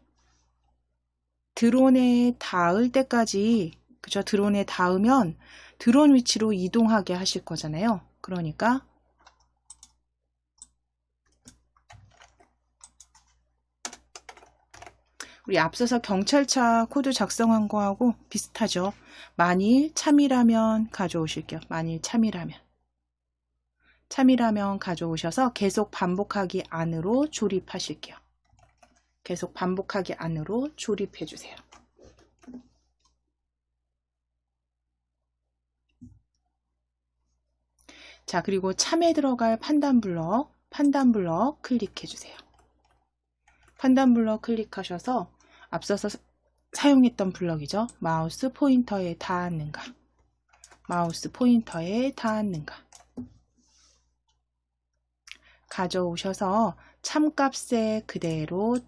드론에 닿을 때까지, 그죠? 드론에 닿으면 드론 위치로 이동하게 하실 거잖아요. 그러니까 우리 앞서서 경찰차 코드 작성한 거하고 비슷하죠. 만일 참이라면 가져오실게요. 만일 참이라면 가져오셔서 계속 반복하기 안으로 조립하실게요. 계속 반복하기 안으로 조립해 주세요. 자, 그리고 참에 들어갈 판단 블럭 클릭해 주세요. 판단 블럭 클릭하셔서 앞서서 사용했던 블럭이죠. 마우스 포인터에 닿았는가 가져오셔서 참값에 그대로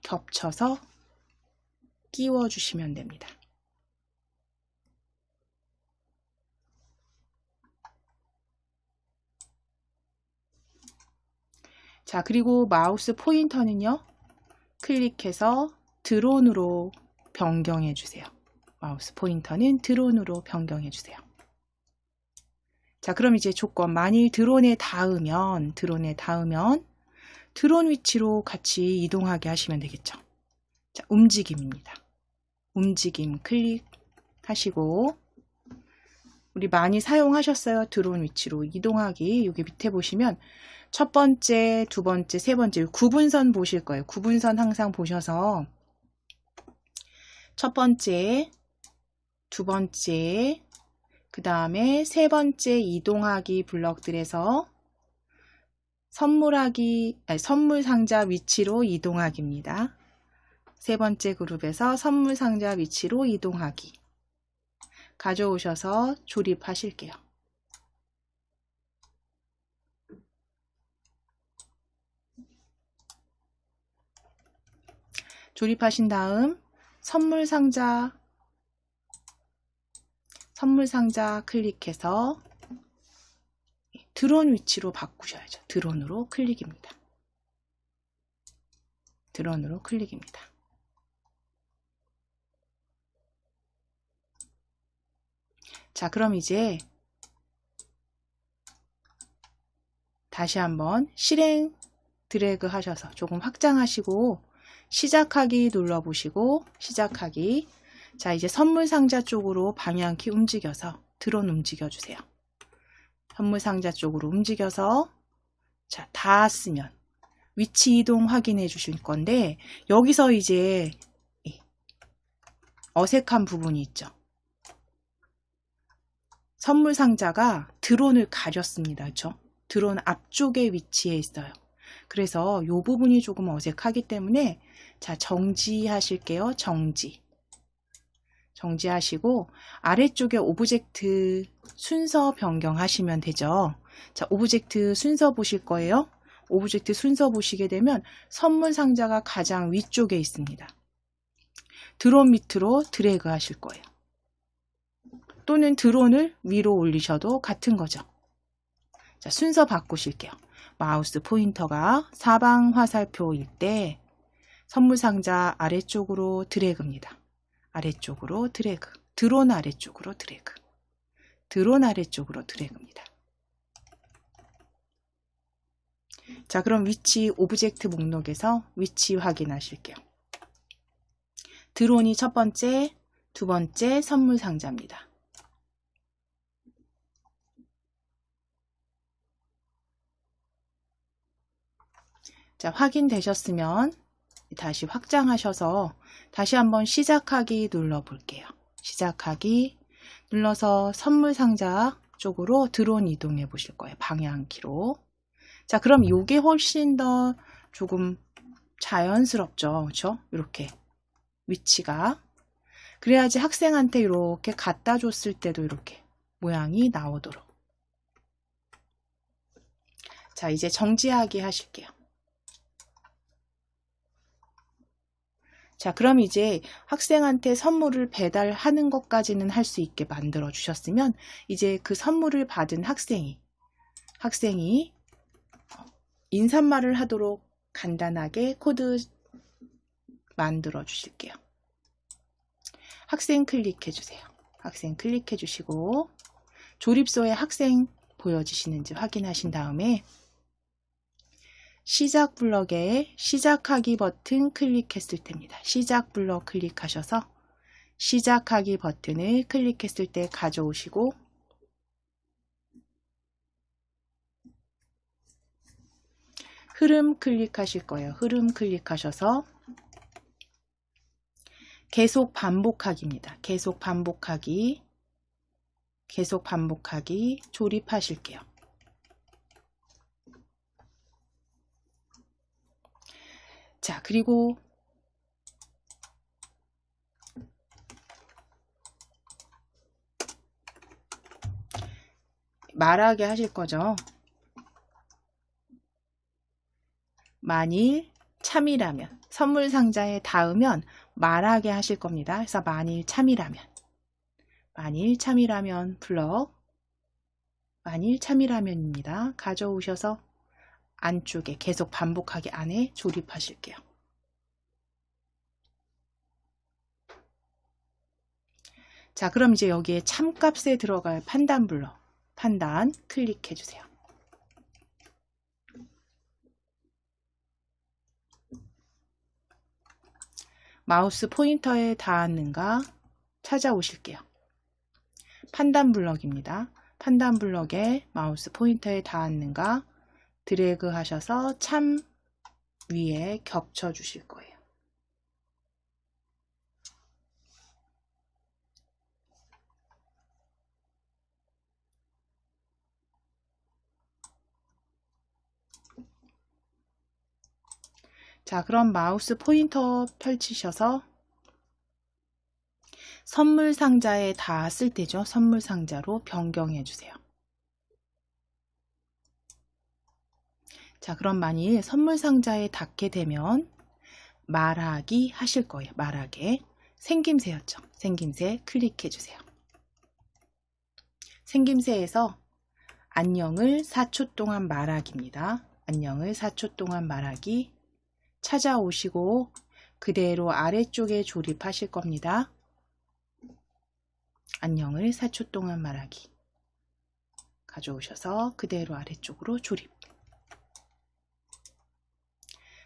겹쳐서 끼워 주시면 됩니다. 자, 그리고 마우스 포인터는요, 클릭해서 드론으로 변경해 주세요. 마우스 포인터는 드론으로 변경해 주세요. 자, 그럼 이제 조건, 만일 드론에 닿으면 드론 위치로 같이 이동하게 하시면 되겠죠. 자, 움직임입니다. 움직임 클릭하시고, 우리 많이 사용하셨어요. 드론 위치로 이동하기. 여기 밑에 보시면 첫 번째, 두 번째, 세 번째 구분선 보실 거예요. 구분선 항상 보셔서 첫 번째, 두 번째, 그 다음에 세 번째 이동하기 블럭들에서 선물 상자 위치로 이동하기입니다. 세 번째 그룹에서 선물 상자 위치로 이동하기 가져오셔서 조립하실게요. 조립하신 다음 선물 상자 클릭해서 드론 위치로 바꾸셔야죠. 드론으로 클릭입니다. 자, 그럼 이제 다시 한번 실행 드래그 하셔서 조금 확장하시고 시작하기 눌러보시고 시작하기. 자, 이제 선물 상자 쪽으로 방향키 움직여서 드론 움직여주세요. 선물 상자 쪽으로 움직여서 자, 닿았으면 위치 이동 확인해 주실 건데 여기서 이제 어색한 부분이 있죠. 선물 상자가 드론을 가렸습니다. 그렇죠? 드론 앞쪽에 위치해 있어요. 그래서 이 부분이 조금 어색하기 때문에 자, 정지하실게요. 정지하시고 아래쪽에 오브젝트 순서 변경하시면 되죠. 자, 오브젝트 순서 보실 거예요. 오브젝트 순서 보시게 되면 선물 상자가 가장 위쪽에 있습니다. 드론 밑으로 드래그 하실 거예요. 또는 드론을 위로 올리셔도 같은 거죠. 자, 순서 바꾸실게요. 마우스 포인터가 사방 화살표일 때 선물 상자 아래쪽으로 드래그입니다. 아래쪽으로 드래그. 드론 아래쪽으로 드래그. 드론 아래쪽으로 드래그입니다. 자, 그럼 위치 오브젝트 목록에서 위치 확인하실게요. 드론이 첫 번째, 두 번째 선물 상자입니다. 자, 확인되셨으면 다시 확장하셔서 다시 한번 시작하기 눌러볼게요. 시작하기 눌러서 선물 상자 쪽으로 드론 이동해 보실 거예요. 방향키로. 자, 그럼 이게 훨씬 더 조금 자연스럽죠. 그렇죠? 이렇게 위치가. 그래야지 학생한테 이렇게 갖다 줬을 때도 이렇게 모양이 나오도록. 자, 이제 정지하기 하실게요. 자, 그럼 이제 학생한테 선물을 배달하는 것까지는 할 수 있게 만들어 주셨으면 이제 그 선물을 받은 학생이 인사말을 하도록 간단하게 코드 만들어 주실게요. 학생 클릭해 주세요. 학생 클릭해 주시고 조립소에 학생 보여지시는지 확인하신 다음에 시작 블럭에 시작하기 버튼 클릭했을 때입니다. 시작 블럭 클릭하셔서 시작하기 버튼을 클릭했을 때 가져오시고 흐름 클릭하실 거예요. 흐름 클릭하셔서 계속 반복하기입니다. 계속 반복하기 조립하실게요. 자, 그리고 말하게 하실 거죠. 만일 참이라면 선물 상자에 닿으면 말하게 하실 겁니다. 그래서 만일 참이라면 블럭 만일 참이라면입니다. 가져오셔서 안쪽에 계속 반복하기 안에 조립하실게요. 자, 그럼 이제 여기에 참값에 들어갈 판단 블럭 판단 클릭해 주세요. 마우스 포인터에 닿았는가 찾아오실게요. 판단 블럭입니다. 판단 블럭에 마우스 포인터에 닿았는가 드래그 하셔서 참 위에 겹쳐 주실 거예요. 자, 그럼 마우스 포인터 펼치셔서 선물 상자에 닿았을 때죠. 선물 상자로 변경해 주세요. 자, 그럼 만일 선물 상자에 닿게 되면 말하기 하실 거예요. 말하게. 생김새였죠. 생김새 클릭해 주세요. 생김새에서 안녕을 4초 동안 말하기입니다. 안녕을 4초 동안 말하기 찾아오시고 그대로 아래쪽에 조립하실 겁니다. 안녕을 4초 동안 말하기 가져오셔서 그대로 아래쪽으로 조립.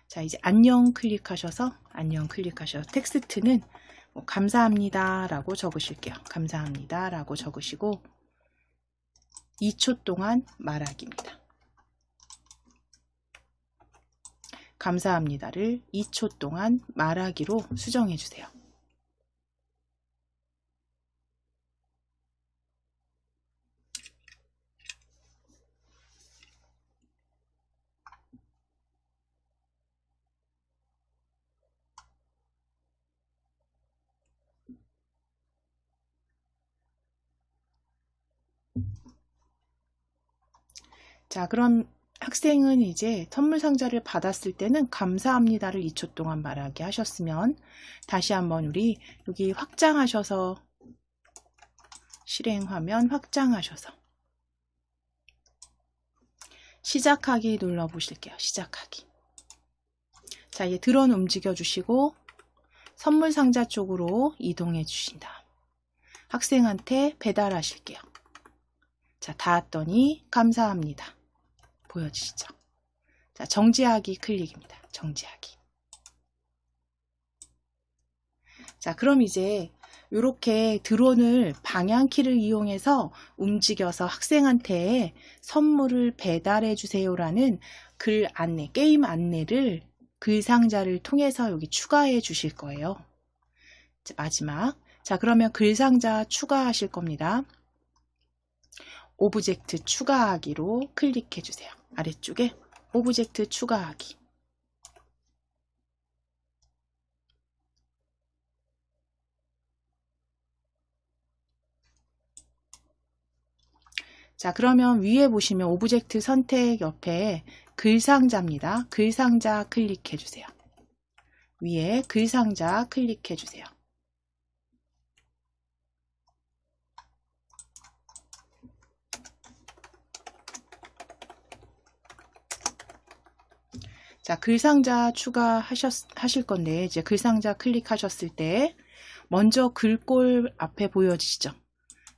자, 이제 안녕 클릭하셔서 텍스트는 감사합니다 라고 적으실게요. 감사합니다 라고 적으시고 2초 동안 말하기입니다. 감사합니다를 2초 동안 말하기로 수정해 주세요. 자, 그럼 학생은 이제 선물 상자를 받았을 때는 감사합니다를 2초 동안 말하게 하셨으면 다시 한번 우리 여기 확장하셔서 실행 화면 확장하셔서 시작하기 눌러보실게요. 시작하기. 자, 이제 드론 움직여 주시고 선물 상자 쪽으로 이동해 주신다. 학생한테 배달하실게요. 자, 닿았더니 감사합니다. 보여지시죠? 자, 정지하기 클릭입니다. 정지하기. 자, 그럼 이제 이렇게 드론을 방향키를 이용해서 움직여서 학생한테 선물을 배달해 주세요라는 글 안내, 게임 안내를 글 상자를 통해서 여기 추가해 주실 거예요. 자, 마지막. 자, 그러면 글 상자 추가하실 겁니다. 오브젝트 추가하기로 클릭해 주세요. 아래쪽에 오브젝트 추가하기. 자, 그러면 위에 보시면 오브젝트 선택 옆에 글상자입니다. 글상자 클릭해 주세요. 위에 글상자 클릭해 주세요. 자, 글상자 추가하실 건데, 이제 글상자 클릭하셨을 때, 먼저 글꼴 앞에 보여지시죠?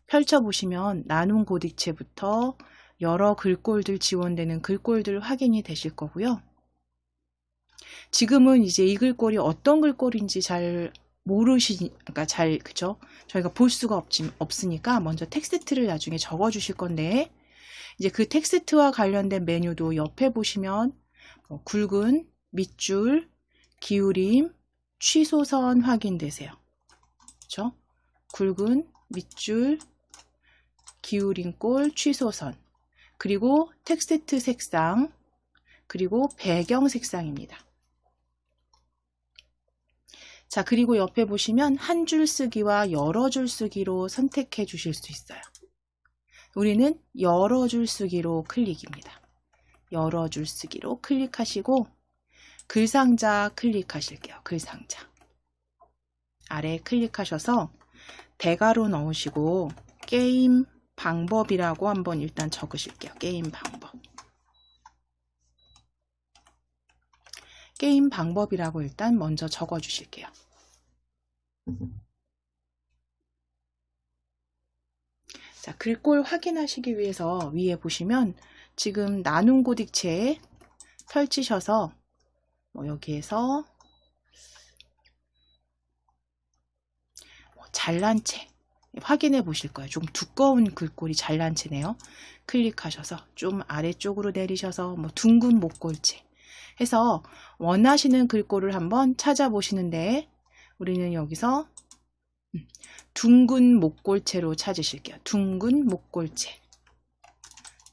펼쳐보시면 나눔 고딕체부터 여러 글꼴들 지원되는 글꼴들 확인이 되실 거고요. 지금은 이제 이 글꼴이 어떤 글꼴인지 잘 그러니까 그죠? 저희가 볼 수가 없으니까 먼저 텍스트를 나중에 적어 주실 건데, 이제 그 텍스트와 관련된 메뉴도 옆에 보시면 굵은, 밑줄, 기울임, 취소선 확인되세요. 그렇죠? 굵은, 밑줄, 기울임꼴, 취소선, 그리고 텍스트 색상, 그리고 배경 색상입니다. 자, 그리고 옆에 보시면 한 줄 쓰기와 여러 줄 쓰기로 선택해 주실 수 있어요. 우리는 여러 줄 쓰기로 클릭입니다. 여러 줄 쓰기로 클릭하시고 글상자 클릭하실게요. 글상자. 아래 클릭하셔서 대괄호 넣으시고 게임 방법이라고 한번 일단 적으실게요. 게임 방법. 게임 방법이라고 일단 먼저 적어 주실게요. 자, 글꼴 확인하시기 위해서 위에 보시면 지금 나눔 고딕체 펼치셔서 여기에서 잘난 채 확인해 보실 거예요. 좀 두꺼운 글꼴이 잘난 채네요. 클릭하셔서 좀 아래쪽으로 내리셔서 둥근 목골체 해서 원하시는 글꼴을 한번 찾아보시는데 우리는 여기서 둥근 목골체로 찾으실게요. 둥근 목골체.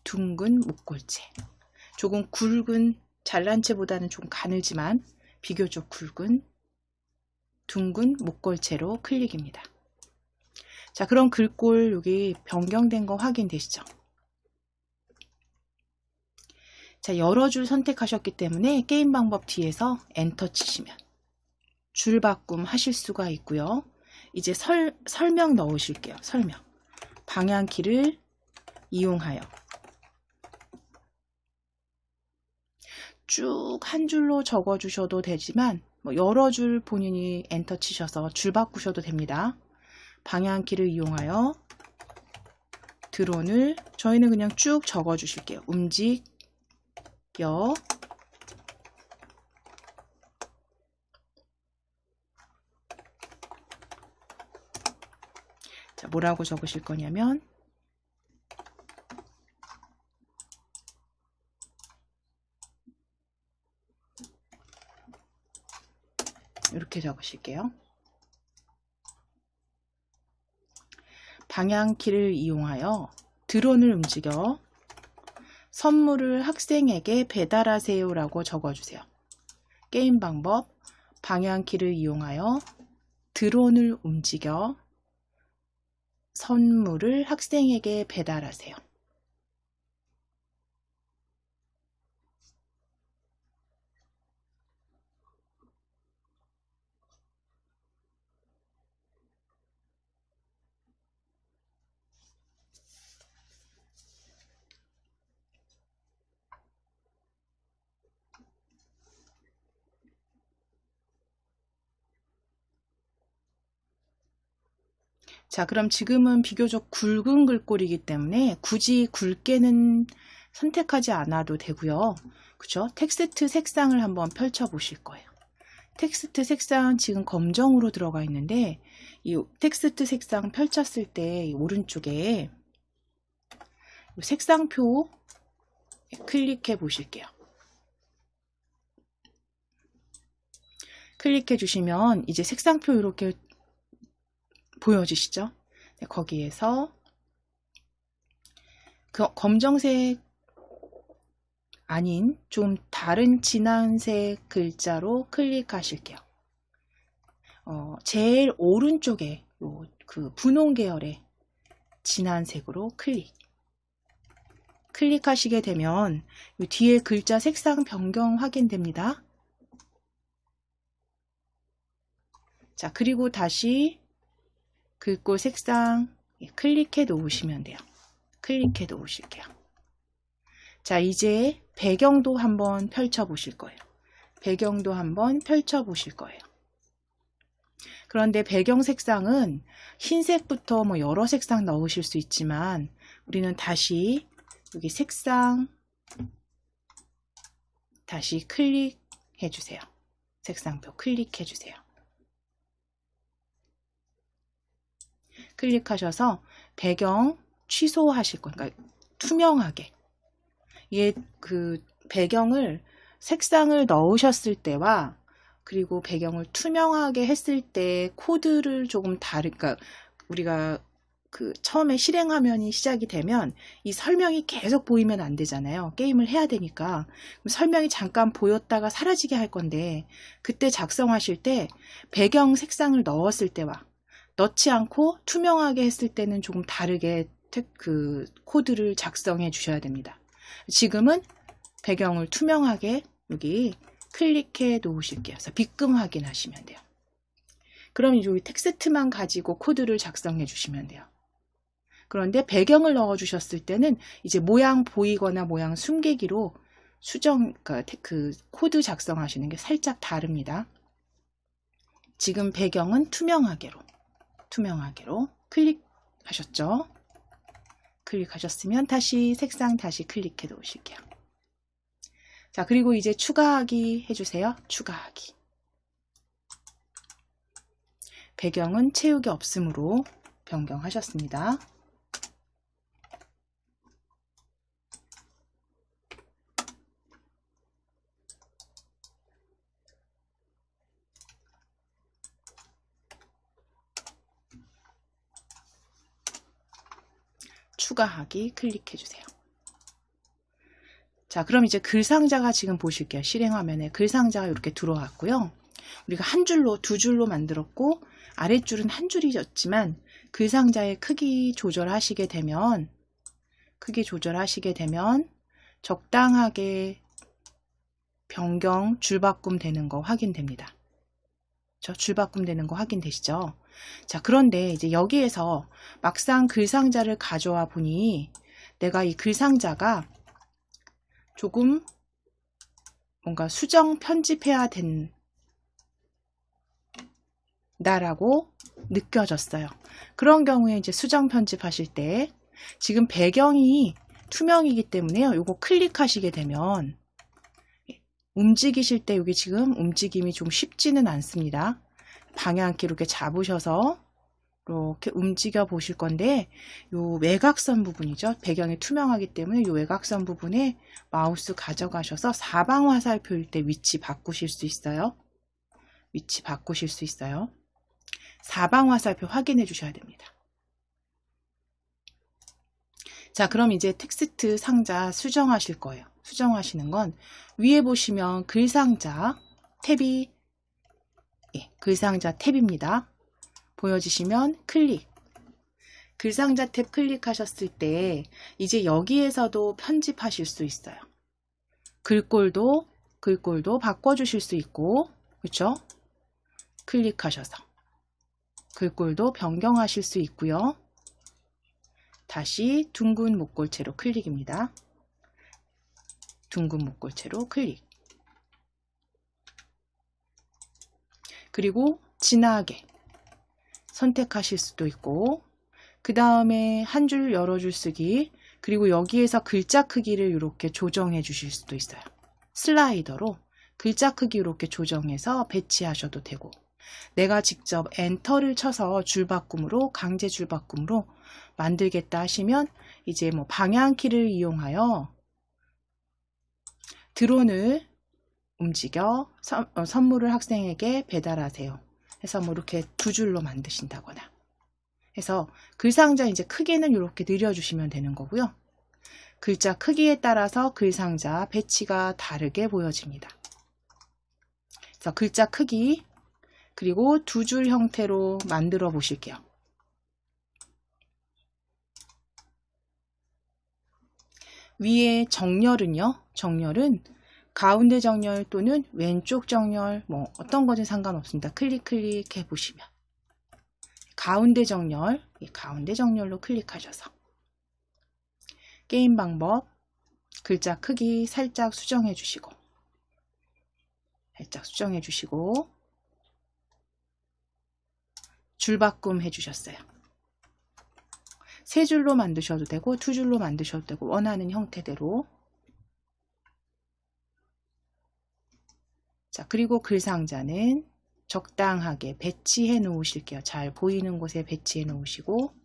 둥근 목골체. 조금 굵은 잘난 채보다는 좀 가늘지만 비교적 굵은 둥근 목골체로 클릭입니다. 자, 그럼 글꼴 여기 변경된 거 확인되시죠? 자, 여러 줄 선택하셨기 때문에 게임 방법 뒤에서 엔터 치시면 줄 바꿈 하실 수가 있고요. 이제 설명 넣으실게요. 설명. 방향키를 이용하여 쭉 한 줄로 적어 주셔도 되지만 여러 줄 본인이 엔터 치셔서 줄 바꾸셔도 됩니다. 방향키를 이용하여 드론을 저희는 그냥 쭉 적어 주실게요. 움직여 자, 뭐라고 적으실 거냐면 이렇게 적으실게요. 방향키를 이용하여 드론을 움직여 선물을 학생에게 배달하세요 라고 적어주세요. 게임 방법 방향키를 이용하여 드론을 움직여 선물을 학생에게 배달하세요. 자, 그럼 지금은 비교적 굵은 글꼴이기 때문에 굳이 굵게는 선택하지 않아도 되고요. 그죠? 텍스트 색상을 한번 펼쳐 보실 거예요. 텍스트 색상 지금 검정으로 들어가 있는데 이 텍스트 색상 펼쳤을 때 오른쪽에 색상표 클릭해 보실게요. 클릭해 주시면 이제 색상표 이렇게 보여지시죠? 네, 거기에서 그 검정색 아닌 좀 다른 진한 색 글자로 클릭하실게요. 제일 오른쪽에 그 분홍 계열의 진한 색으로 클릭하시게 되면 이 뒤에 글자 색상 변경 확인됩니다. 자, 그리고 다시 글꼴 색상 클릭해 놓으시면 돼요. 클릭해 놓으실게요. 자, 이제 배경도 한번 펼쳐 보실 거예요. 배경도 한번 펼쳐 보실 거예요. 그런데 배경 색상은 흰색부터 뭐 여러 색상 넣으실 수 있지만 우리는 다시 여기 색상 다시 클릭해 주세요. 색상표 클릭해 주세요. 클릭하셔서 배경 취소하실 거예요. 그러니까 투명하게. 얘 그 배경을 색상을 넣으셨을 때와 그리고 배경을 투명하게 했을 때 코드를 조금 그러니까 우리가 그 처음에 실행 화면이 시작이 되면 이 설명이 계속 보이면 안 되잖아요. 게임을 해야 되니까. 그럼 설명이 잠깐 보였다가 사라지게 할 건데 그때 작성하실 때 배경 색상을 넣었을 때와 넣지 않고 투명하게 했을 때는 조금 다르게 그 코드를 작성해 주셔야 됩니다. 지금은 배경을 투명하게 여기 클릭해 놓으실게요. 그래서 빗금 확인하시면 돼요. 그럼 이제 텍스트만 가지고 코드를 작성해 주시면 돼요. 그런데 배경을 넣어 주셨을 때는 이제 모양 보이거나 모양 숨기기로 그러니까 그 코드 작성하시는 게 살짝 다릅니다. 지금 배경은 투명하게로 클릭하셨죠? 클릭하셨으면 다시 색상 다시 클릭해 놓으실게요. 자, 그리고 이제 추가하기 해주세요. 추가하기. 배경은 채우기 없음으로 변경하셨습니다. 추가하기 클릭해 주세요. 자, 그럼 이제 글상자가 지금 보실게요. 실행 화면에 글상자가 이렇게 들어왔고요. 우리가 한 줄로 두 줄로 만들었고 아랫줄은 한 줄이었지만 글상자의 크기 조절하시게 되면 적당하게 변경 줄바꿈 되는 거 확인됩니다. 줄바꿈 되는 거 확인되시죠? 자, 그런데 이제 여기에서 막상 글상자를 가져와 보니 내가 이 글상자가 조금 뭔가 수정 편집해야 된다라고 느껴졌어요. 그런 경우에 이제 수정 편집하실 때 지금 배경이 투명이기 때문에요. 요거 클릭하시게 되면 움직이실 때 여기 지금 움직임이 좀 쉽지는 않습니다. 방향키 이렇게 잡으셔서 이렇게 움직여 보실 건데 요 외곽선 부분이죠. 배경이 투명하기 때문에 요 외곽선 부분에 마우스 가져가셔서 사방 화살표일 때 위치 바꾸실 수 있어요. 사방 화살표 확인해 주셔야 됩니다. 자, 그럼 이제 텍스트 상자 수정하실 거예요. 수정하시는 건 위에 보시면 글상자 탭이 글상자 탭입니다. 보여지시면 글상자 탭 클릭하셨을 때 이제 여기에서도 편집하실 수 있어요. 글꼴도 바꿔주실 수 있고, 그렇죠? 클릭하셔서 글꼴도 변경하실 수 있고요. 다시 둥근 목골체로 클릭입니다. 둥근 목골체로 클릭. 그리고 진하게 선택하실 수도 있고, 그 다음에 한 줄 여러 줄 쓰기, 그리고 여기에서 글자 크기를 이렇게 조정해 주실 수도 있어요. 슬라이더로 글자 크기 이렇게 조정해서 배치하셔도 되고, 내가 직접 엔터를 쳐서 줄바꿈으로, 강제 줄바꿈으로 만들겠다 하시면 이제 뭐 방향키를 이용하여 드론을 움직여 선물을 학생에게 배달하세요. 해서 뭐 이렇게 두 줄로 만드신다거나 해서 글상자 이제 크기는 이렇게 늘려주시면 되는 거고요. 글자 크기에 따라서 글상자 배치가 다르게 보여집니다. 그래서 글자 크기 그리고 두 줄 형태로 만들어 보실게요. 위에 정렬은요. 정렬은 가운데 정렬 또는 왼쪽 정렬 뭐 어떤 거든 상관없습니다. 클릭해 보시면 가운데 정렬, 가운데 정렬로 클릭하셔서 게임 방법, 글자 크기 살짝 수정해 주시고 줄바꿈 해주셨어요. 세 줄로 만드셔도 되고 두 줄로 만드셔도 되고 원하는 형태대로. 자, 그리고 글상자는 적당하게 배치해 놓으실게요. 잘 보이는 곳에 배치해 놓으시고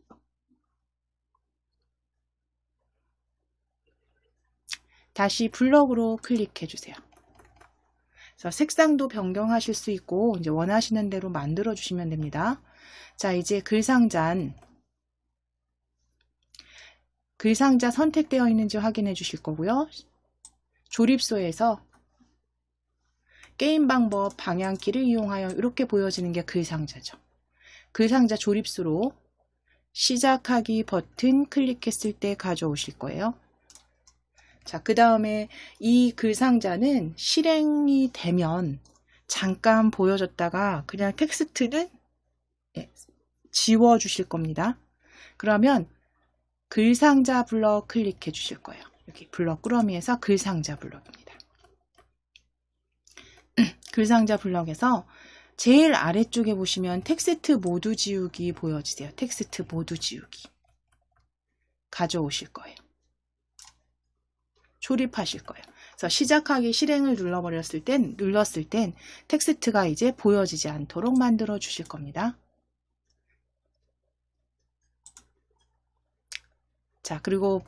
다시 블럭으로 클릭해 주세요. 그래서 색상도 변경하실 수 있고 이제 원하시는 대로 만들어 주시면 됩니다. 자, 이제 글상자 선택되어 있는지 확인해 주실 거고요. 조립소에서 게임 방법 방향키를 이용하여 이렇게 보여지는 게 글상자죠. 글상자 조립수로 시작하기 버튼 클릭했을 때 가져오실 거예요. 자, 그 다음에 이 글상자는 실행이 되면 잠깐 보여줬다가 그냥 텍스트는 지워 주실 겁니다. 그러면 글상자 블럭 클릭해 주실 거예요. 여기 블럭 꾸러미에서 글상자 블럭입니다. 글상자 블럭에서 제일 아래쪽에 보시면 텍스트 모두 지우기 보여지세요. 텍스트 모두 지우기 가져오실 거예요. 조립하실 거예요. 그래서 시작하기 실행을 눌렀을 땐 텍스트가 이제 보여지지 않도록 만들어 주실 겁니다. 자, 그리고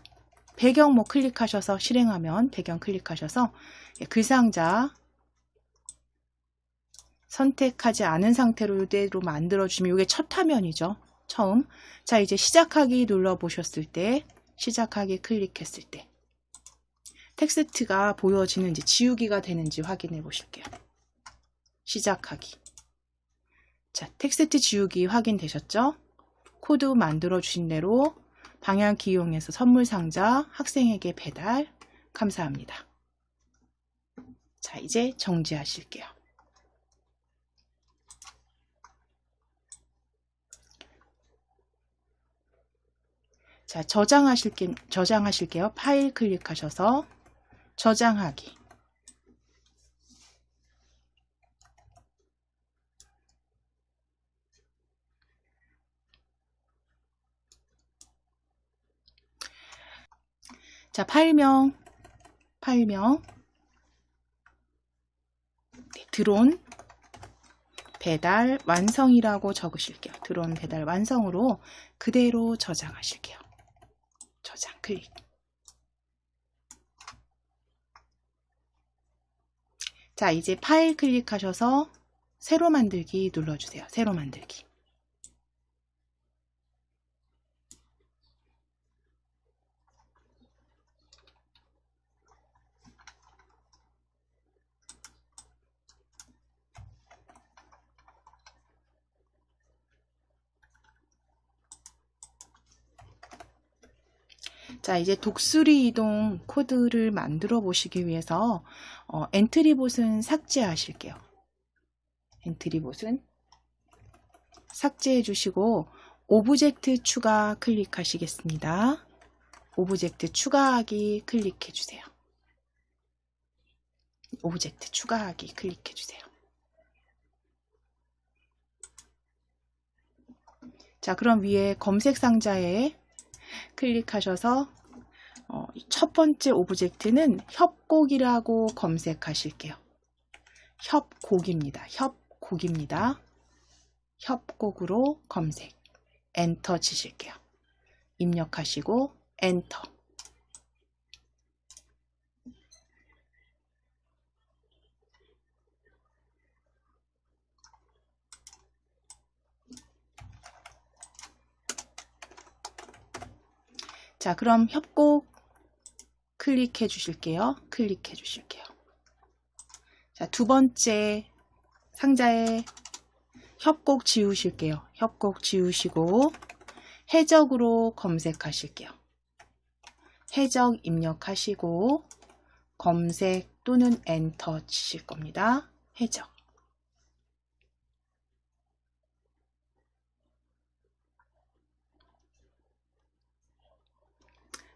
배경 뭐 클릭하셔서 실행하면 배경 클릭하셔서 글상자 선택하지 않은 상태로 이대로 만들어 주시면 이게 첫 화면이죠. 처음. 자, 이제 시작하기 눌러 보셨을 때 시작하기 클릭했을 때 텍스트가 보여지는지 지우기가 되는지 확인해 보실게요. 시작하기. 자, 텍스트 지우기 확인되셨죠? 코드 만들어 주신 대로 방향키 이용해서 선물 상자 학생에게 배달. 감사합니다. 자, 이제 정지하실게요. 자, 저장하실게요. 파일 클릭하셔서 저장하기. 자, 파일명 드론 배달 완성이라고 적으실게요. 드론 배달 완성으로 그대로 저장하실게요. 저장 클릭. 자, 이제 파일 클릭하셔서 새로 만들기 눌러주세요. 새로 만들기. 자, 이제 독수리 이동 코드를 만들어 보시기 위해서 엔트리봇은 삭제하실게요. 엔트리봇은 삭제해 주시고 오브젝트 추가 클릭하시겠습니다. 오브젝트 추가하기 클릭해 주세요. 오브젝트 추가하기 클릭해 주세요. 자, 그럼 위에 검색 상자에 클릭하셔서 첫 번째 오브젝트는 협곡이라고 검색하실게요. 협곡입니다. 협곡입니다. 협곡으로 검색. 엔터 치실게요. 입력하시고 엔터. 자, 그럼 협곡 클릭해 주실게요. 클릭해 주실게요. 자, 두 번째 상자에 협곡 지우실게요. 협곡 지우시고 해적으로 검색하실게요. 해적 입력하시고 검색 또는 엔터 치실 겁니다. 해적.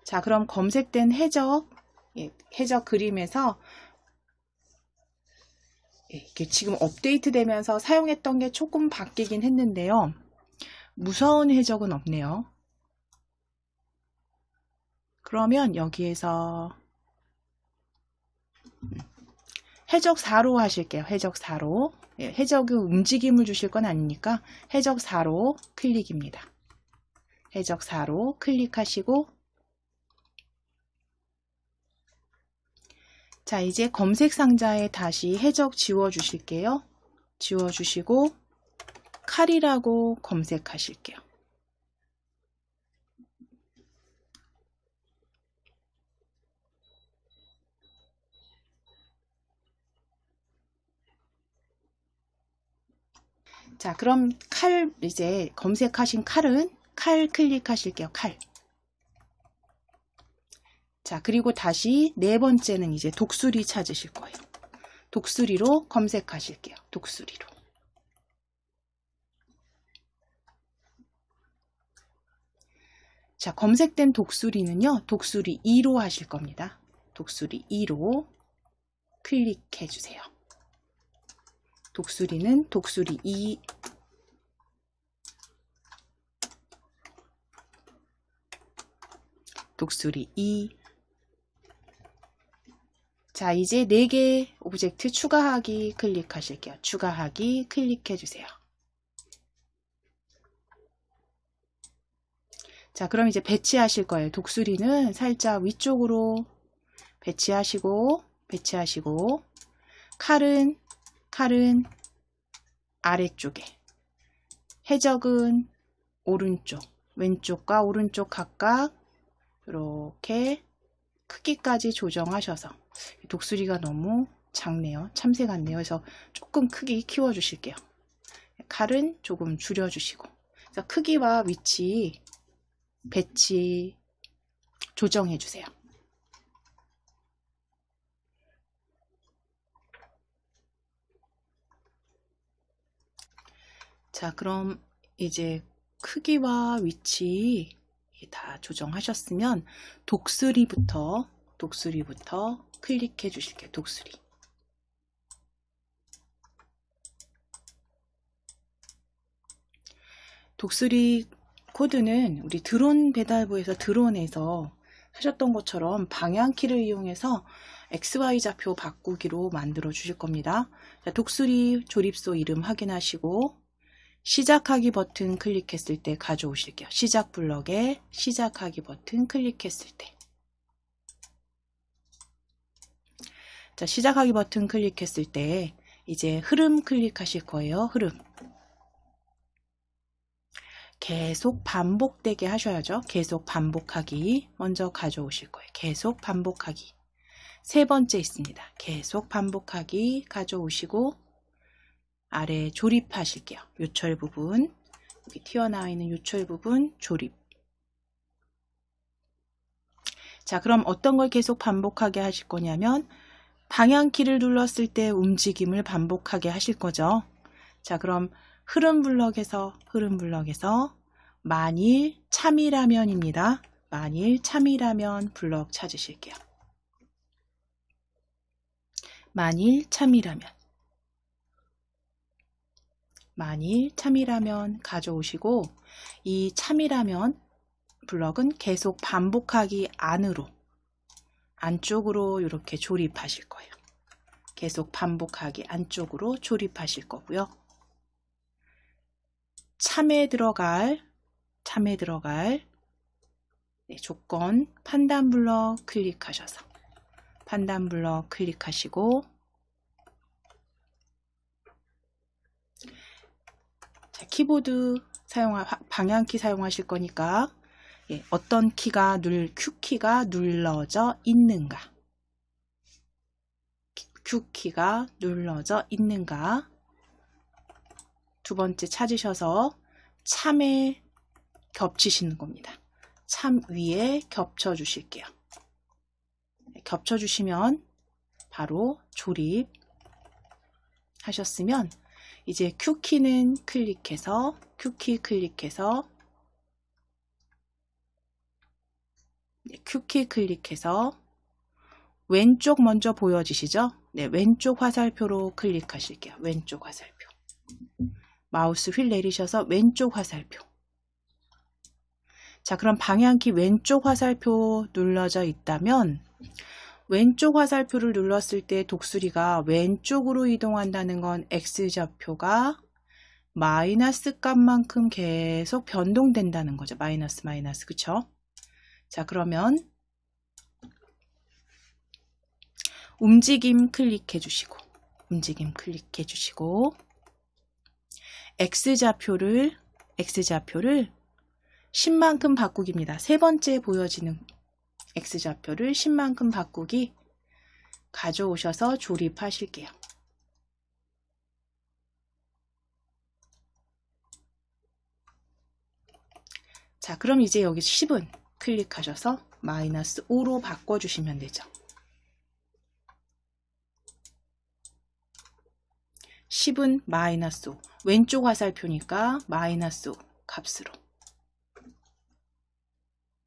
자, 그럼 검색된 해적, 해적 그림에서 이게 지금 업데이트 되면서 사용했던 게 조금 바뀌긴 했는데요. 무서운 해적은 없네요. 그러면 여기에서 해적 4로 하실게요. 해적 4로. 해적이 움직임을 주실 건 아니니까 해적 4로 클릭입니다. 해적 4로 클릭하시고 자, 이제 검색 상자에 다시 해적 지워 주실게요. 지워 주시고 칼이라고 검색하실게요. 자, 그럼 칼, 이제 검색하신 칼은 칼 클릭하실게요. 칼. 자, 그리고 다시 네 번째는 이제 독수리 찾으실 거예요. 독수리로 검색하실게요. 독수리로. 자, 검색된 독수리는요, 독수리 2로 하실 겁니다. 독수리 2로 클릭해 주세요. 독수리는 독수리 2. 독수리 2. 자, 이제 4개 오브젝트 추가하기 클릭하실게요. 추가하기 클릭해 주세요. 자, 그럼 이제 배치하실 거예요. 독수리는 살짝 위쪽으로 배치하시고 칼은 아래쪽에, 해적은 오른쪽, 왼쪽과 오른쪽 각각 이렇게 크기까지 조정하셔서 독수리가 너무 작네요. 참새 같네요. 그래서 조금 크기 키워주실게요. 칼은 조금 줄여주시고 그래서 크기와 위치 배치 조정해 주세요. 자, 그럼 이제 크기와 위치 다 조정하셨으면 독수리부터 클릭해 주실게요. 독수리. 독수리 코드는 우리 드론 배달부에서 드론에서 하셨던 것처럼 방향키를 이용해서 XY 좌표 바꾸기로 만들어 주실 겁니다. 자, 독수리 조립소 이름 확인하시고 시작하기 버튼 클릭했을 때 가져오실게요. 시작 블럭에 시작하기 버튼 클릭했을 때. 자, 시작하기 버튼 클릭했을 때 이제 흐름 클릭하실 거예요. 흐름. 계속 반복되게 하셔야죠. 계속 반복하기 먼저 가져오실 거예요. 계속 반복하기. 세 번째 있습니다. 계속 반복하기 가져오시고 아래 조립하실게요. 요철 부분, 여기 튀어나와 있는 요철 부분 조립. 자, 그럼 어떤 걸 계속 반복하게 하실 거냐면 방향키를 눌렀을 때 움직임을 반복하게 하실 거죠. 자, 그럼 흐름 블럭에서 만일 참이라면입니다. 만일 참이라면 블럭 찾으실게요. 만일 참이라면. 만일 참이라면 가져오시고 이 참이라면 블럭은 계속 반복하기 안쪽으로 이렇게 조립하실 거예요. 계속 반복하기 안쪽으로 조립하실 거고요. 참에 들어갈 조건 판단 블럭 클릭하셔서 판단 블럭 클릭하시고 자, 키보드 방향키 사용하실 거니까 어떤 키가 Q키가 눌러져 있는가 Q키가 눌러져 있는가 두 번째 찾으셔서 참에 겹치시는 겁니다. 참 위에 겹쳐 주실게요. 겹쳐 주시면 바로 조립 하셨으면 이제 Q키는 클릭해서 Q키 클릭해서 왼쪽 먼저 보여지시죠? 네, 왼쪽 화살표로 클릭하실게요. 왼쪽 화살표. 마우스 휠 내리셔서 왼쪽 화살표. 자, 그럼 방향키 왼쪽 화살표 눌러져 있다면 왼쪽 화살표를 눌렀을 때 독수리가 왼쪽으로 이동한다는 건 X좌표가 마이너스 값만큼 계속 변동된다는 거죠. 마이너스, 그쵸? 자, 그러면 움직임 클릭해 주시고 X좌표를 10만큼 바꾸기입니다. 세 번째 보여지는 X좌표를 10만큼 바꾸기 가져오셔서 조립하실게요. 자, 그럼 이제 여기 10은 클릭하셔서 마이너스 5로 바꿔주시면 되죠. 10은 마이너스 5. 왼쪽 화살표니까 마이너스 5 값으로.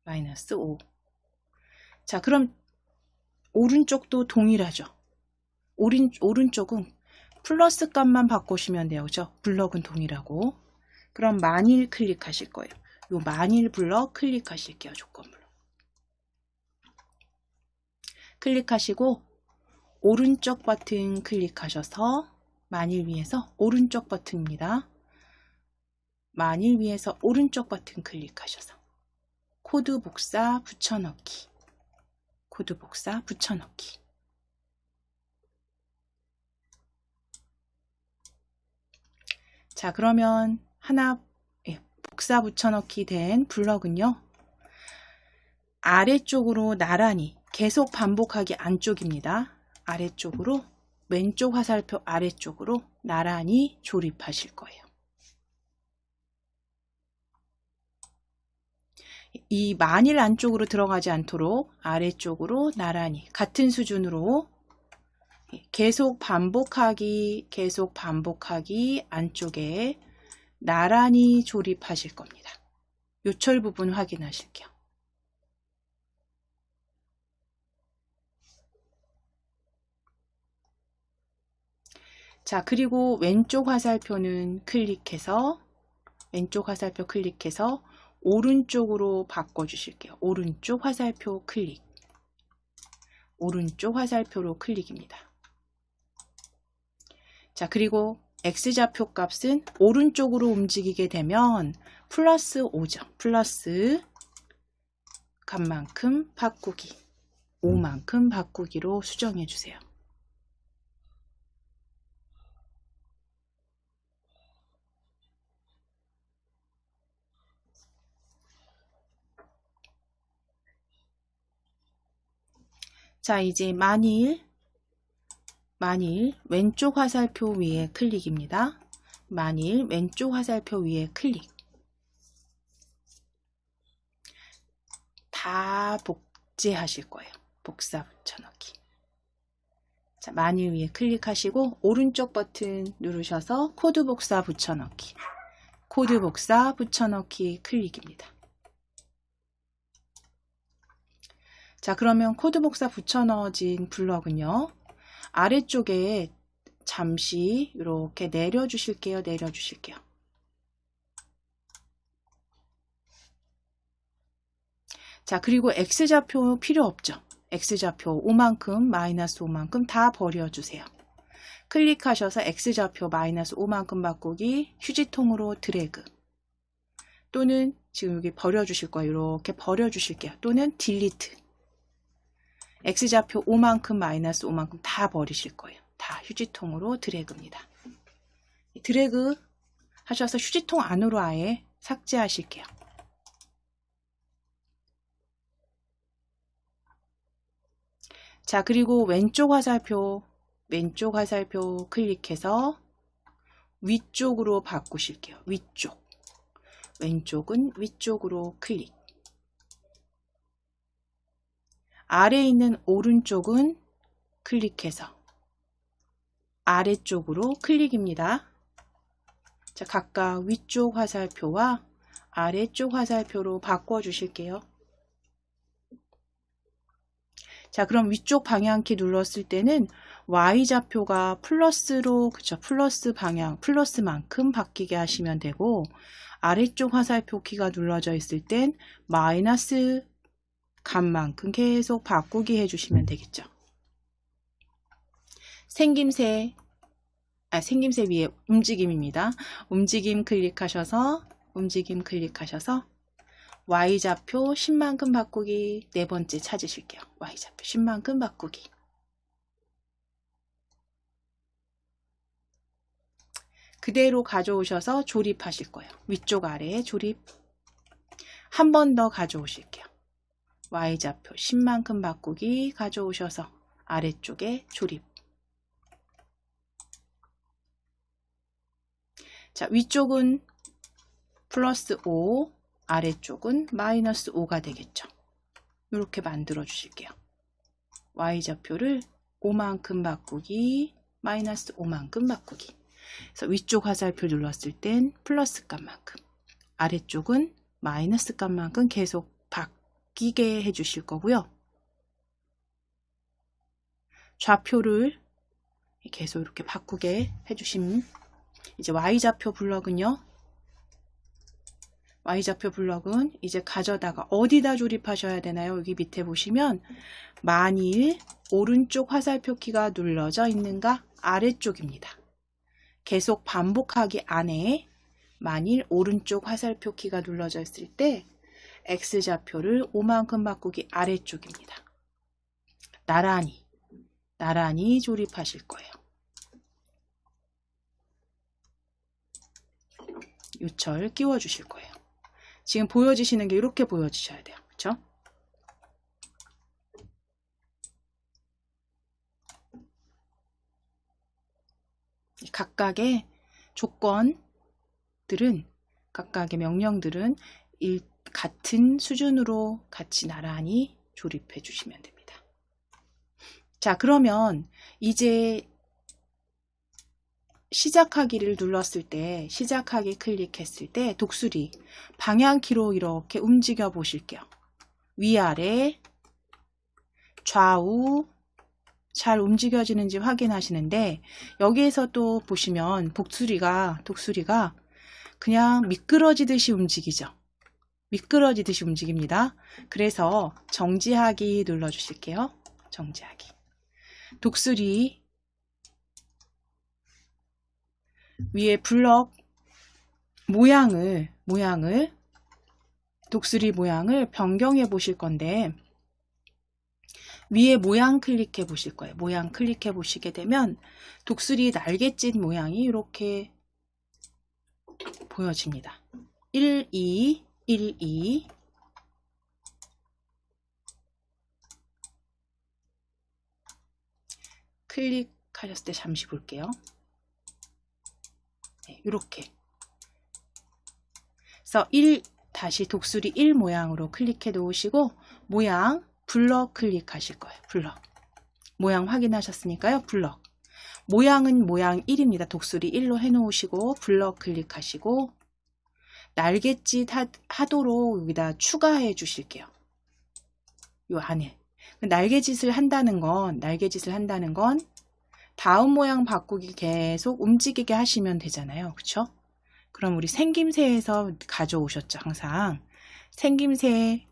마이너스 5. 자, 그럼 오른쪽도 동일하죠. 오른쪽은 플러스 값만 바꾸시면 돼요. 그죠? 블럭은 동일하고. 그럼 만일 클릭하실 거예요. 요 만일 블럭 클릭하실게요. 조건 블럭. 클릭하시고 오른쪽 버튼 클릭하셔서 만일 위에서 오른쪽 버튼입니다. 만일 위에서 오른쪽 버튼 클릭하셔서 코드 복사 붙여넣기. 자, 그러면 하나 복사 붙여넣기 된 블럭은요. 아래쪽으로 나란히 계속 반복하기 안쪽입니다. 아래쪽으로 왼쪽 화살표 아래쪽으로 나란히 조립하실 거예요. 이 만일 안쪽으로 들어가지 않도록 아래쪽으로 나란히 같은 수준으로 계속 반복하기 안쪽에 나란히 조립하실 겁니다. 요철 부분 확인하실게요. 자, 그리고 왼쪽 화살표는 클릭해서 오른쪽으로 바꿔주실게요. 오른쪽 화살표 클릭. 오른쪽 화살표로 클릭입니다. 자, 그리고 X좌표 값은 오른쪽으로 움직이게 되면 플러스 5죠. 플러스 값만큼 바꾸기. 5만큼 바꾸기로 수정해 주세요. 자, 이제 만일 왼쪽 화살표 위에 클릭입니다. 만일 왼쪽 화살표 위에 클릭. 다 복제하실 거예요. 복사 붙여넣기. 자, 만일 위에 클릭하시고 오른쪽 버튼 누르셔서 코드 복사 붙여넣기. 코드 복사 붙여넣기 클릭입니다. 자, 그러면 코드 복사 붙여넣어진 블럭은요. 아래쪽에 잠시 이렇게 내려주실게요. 내려주실게요. 자, 그리고 X좌표 필요 없죠. X좌표 5만큼, 마이너스 5만큼 다 버려주세요. 클릭하셔서 X좌표 마이너스 5만큼 바꾸기, 휴지통으로 드래그. 또는 지금 여기 버려주실 거예요. 이렇게 버려주실게요. 또는 딜리트. X좌표 5만큼, 마이너스 5만큼 다 버리실 거예요. 다 휴지통으로 드래그입니다. 드래그 하셔서 휴지통 안으로 아예 삭제하실게요. 자, 그리고 왼쪽 화살표 클릭해서 위쪽으로 바꾸실게요. 위쪽. 왼쪽은 위쪽으로 클릭. 아래에 있는 오른쪽은 클릭해서 아래쪽으로 클릭입니다. 자, 각각 위쪽 화살표와 아래쪽 화살표로 바꿔주실게요. 자, 그럼 위쪽 방향키 눌렀을 때는 Y좌표가 플러스로, 그쵸, 플러스 방향, 플러스만큼 바뀌게 하시면 되고, 아래쪽 화살표 키가 눌러져 있을 땐 마이너스 값만큼 계속 바꾸기 해주시면 되겠죠. 생김새 위에 움직임입니다. 움직임 클릭하셔서 Y좌표 10만큼 바꾸기 네 번째 찾으실게요. Y좌표 10만큼 바꾸기. 그대로 가져오셔서 조립하실 거예요. 위쪽 아래에 조립. 한 번 더 가져오실게요. Y좌표 10만큼 바꾸기 가져오셔서 아래쪽에 조립. 자, 위쪽은 플러스 5, 아래쪽은 마이너스 5가 되겠죠. 이렇게 만들어 주실게요. Y좌표를 5만큼 바꾸기, 마이너스 5만큼 바꾸기. 그래서 위쪽 화살표 눌렀을 땐 플러스 값만큼, 아래쪽은 마이너스 값만큼 계속 바뀌게 해주실 거고요. 좌표를 계속 이렇게 바꾸게 해주시면 이제 Y좌표 블럭은 이제 가져다가 어디다 조립하셔야 되나요? 여기 밑에 보시면 만일 오른쪽 화살표 키가 눌러져 있는가? 아래쪽입니다. 계속 반복하기 안에 만일 오른쪽 화살표 키가 눌러져 있을 때 X좌표를 5만큼 바꾸기 아래쪽입니다. 나란히 조립하실 거예요. 요철 끼워 주실 거예요. 지금 보여지시는 게 이렇게 보여지셔야 돼요. 그렇죠? 각각의 각각의 명령들은 같은 수준으로 같이 나란히 조립해 주시면 됩니다. 자, 그러면 이제 시작하기를 눌렀을 때, 시작하기 클릭했을 때 독수리 방향키로 이렇게 움직여 보실게요. 위아래, 좌우 잘 움직여지는지 확인하시는데, 여기에서 또 보시면 독수리가 그냥 미끄러지듯이 움직이죠. 미끄러지듯이 움직입니다. 그래서 정지하기 눌러주실게요. 정지하기. 독수리 위에 블럭 모양을 독수리 모양을 변경해 보실 건데, 위에 모양 클릭해 보실 거예요. 모양 클릭해 보시게 되면 독수리 날갯짓 모양이 이렇게 보여집니다. 1, 2, 1, 2. 클릭하셨을 때 잠시 볼게요. 네, 이렇게. 그래서 다시 독수리 1 모양으로 클릭해 놓으시고, 모양 블럭 클릭하실 거예요. 블럭. 모양 확인하셨으니까요. 블럭. 모양은 모양 1입니다. 독수리 1로 해 놓으시고, 블럭 클릭하시고, 날갯짓 하도록 여기다 추가해 주실게요. 요 안에. 날갯짓을 한다는 건 다음 모양 바꾸기 계속 움직이게 하시면 되잖아요. 그쵸? 그럼 우리 생김새에서 가져오셨죠. 항상 생김새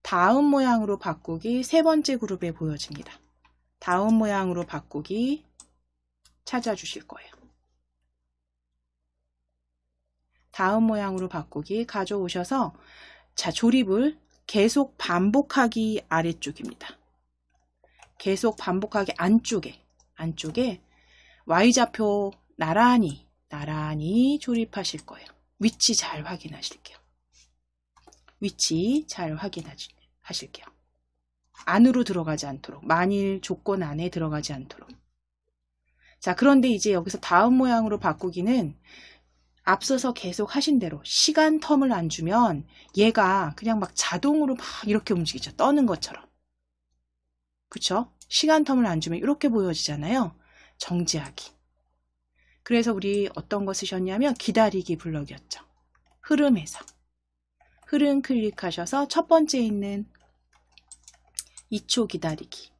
다음 모양으로 바꾸기 세 번째 그룹에 보여집니다. 다음 모양으로 바꾸기 찾아주실 거예요. 다음 모양으로 바꾸기 가져오셔서 자, 조립을 계속 반복하기 아래쪽입니다. 계속 반복하기 안쪽에 Y좌표 나란히 조립하실 거예요. 위치 잘 확인하실게요. 위치 잘 확인하실게요. 안으로 들어가지 않도록, 만일 조건 안에 들어가지 않도록. 자, 그런데 이제 여기서 다음 모양으로 바꾸기는 앞서서 계속 하신 대로 시간 텀을 안 주면 얘가 그냥 막 자동으로 막 이렇게 움직이죠. 떠는 것처럼. 그쵸? 시간 텀을 안 주면 이렇게 보여지잖아요. 정지하기. 그래서 우리 어떤 거 쓰셨냐면 기다리기 블럭이었죠. 흐름에서. 흐름 클릭하셔서 첫 번째 있는 2초 기다리기.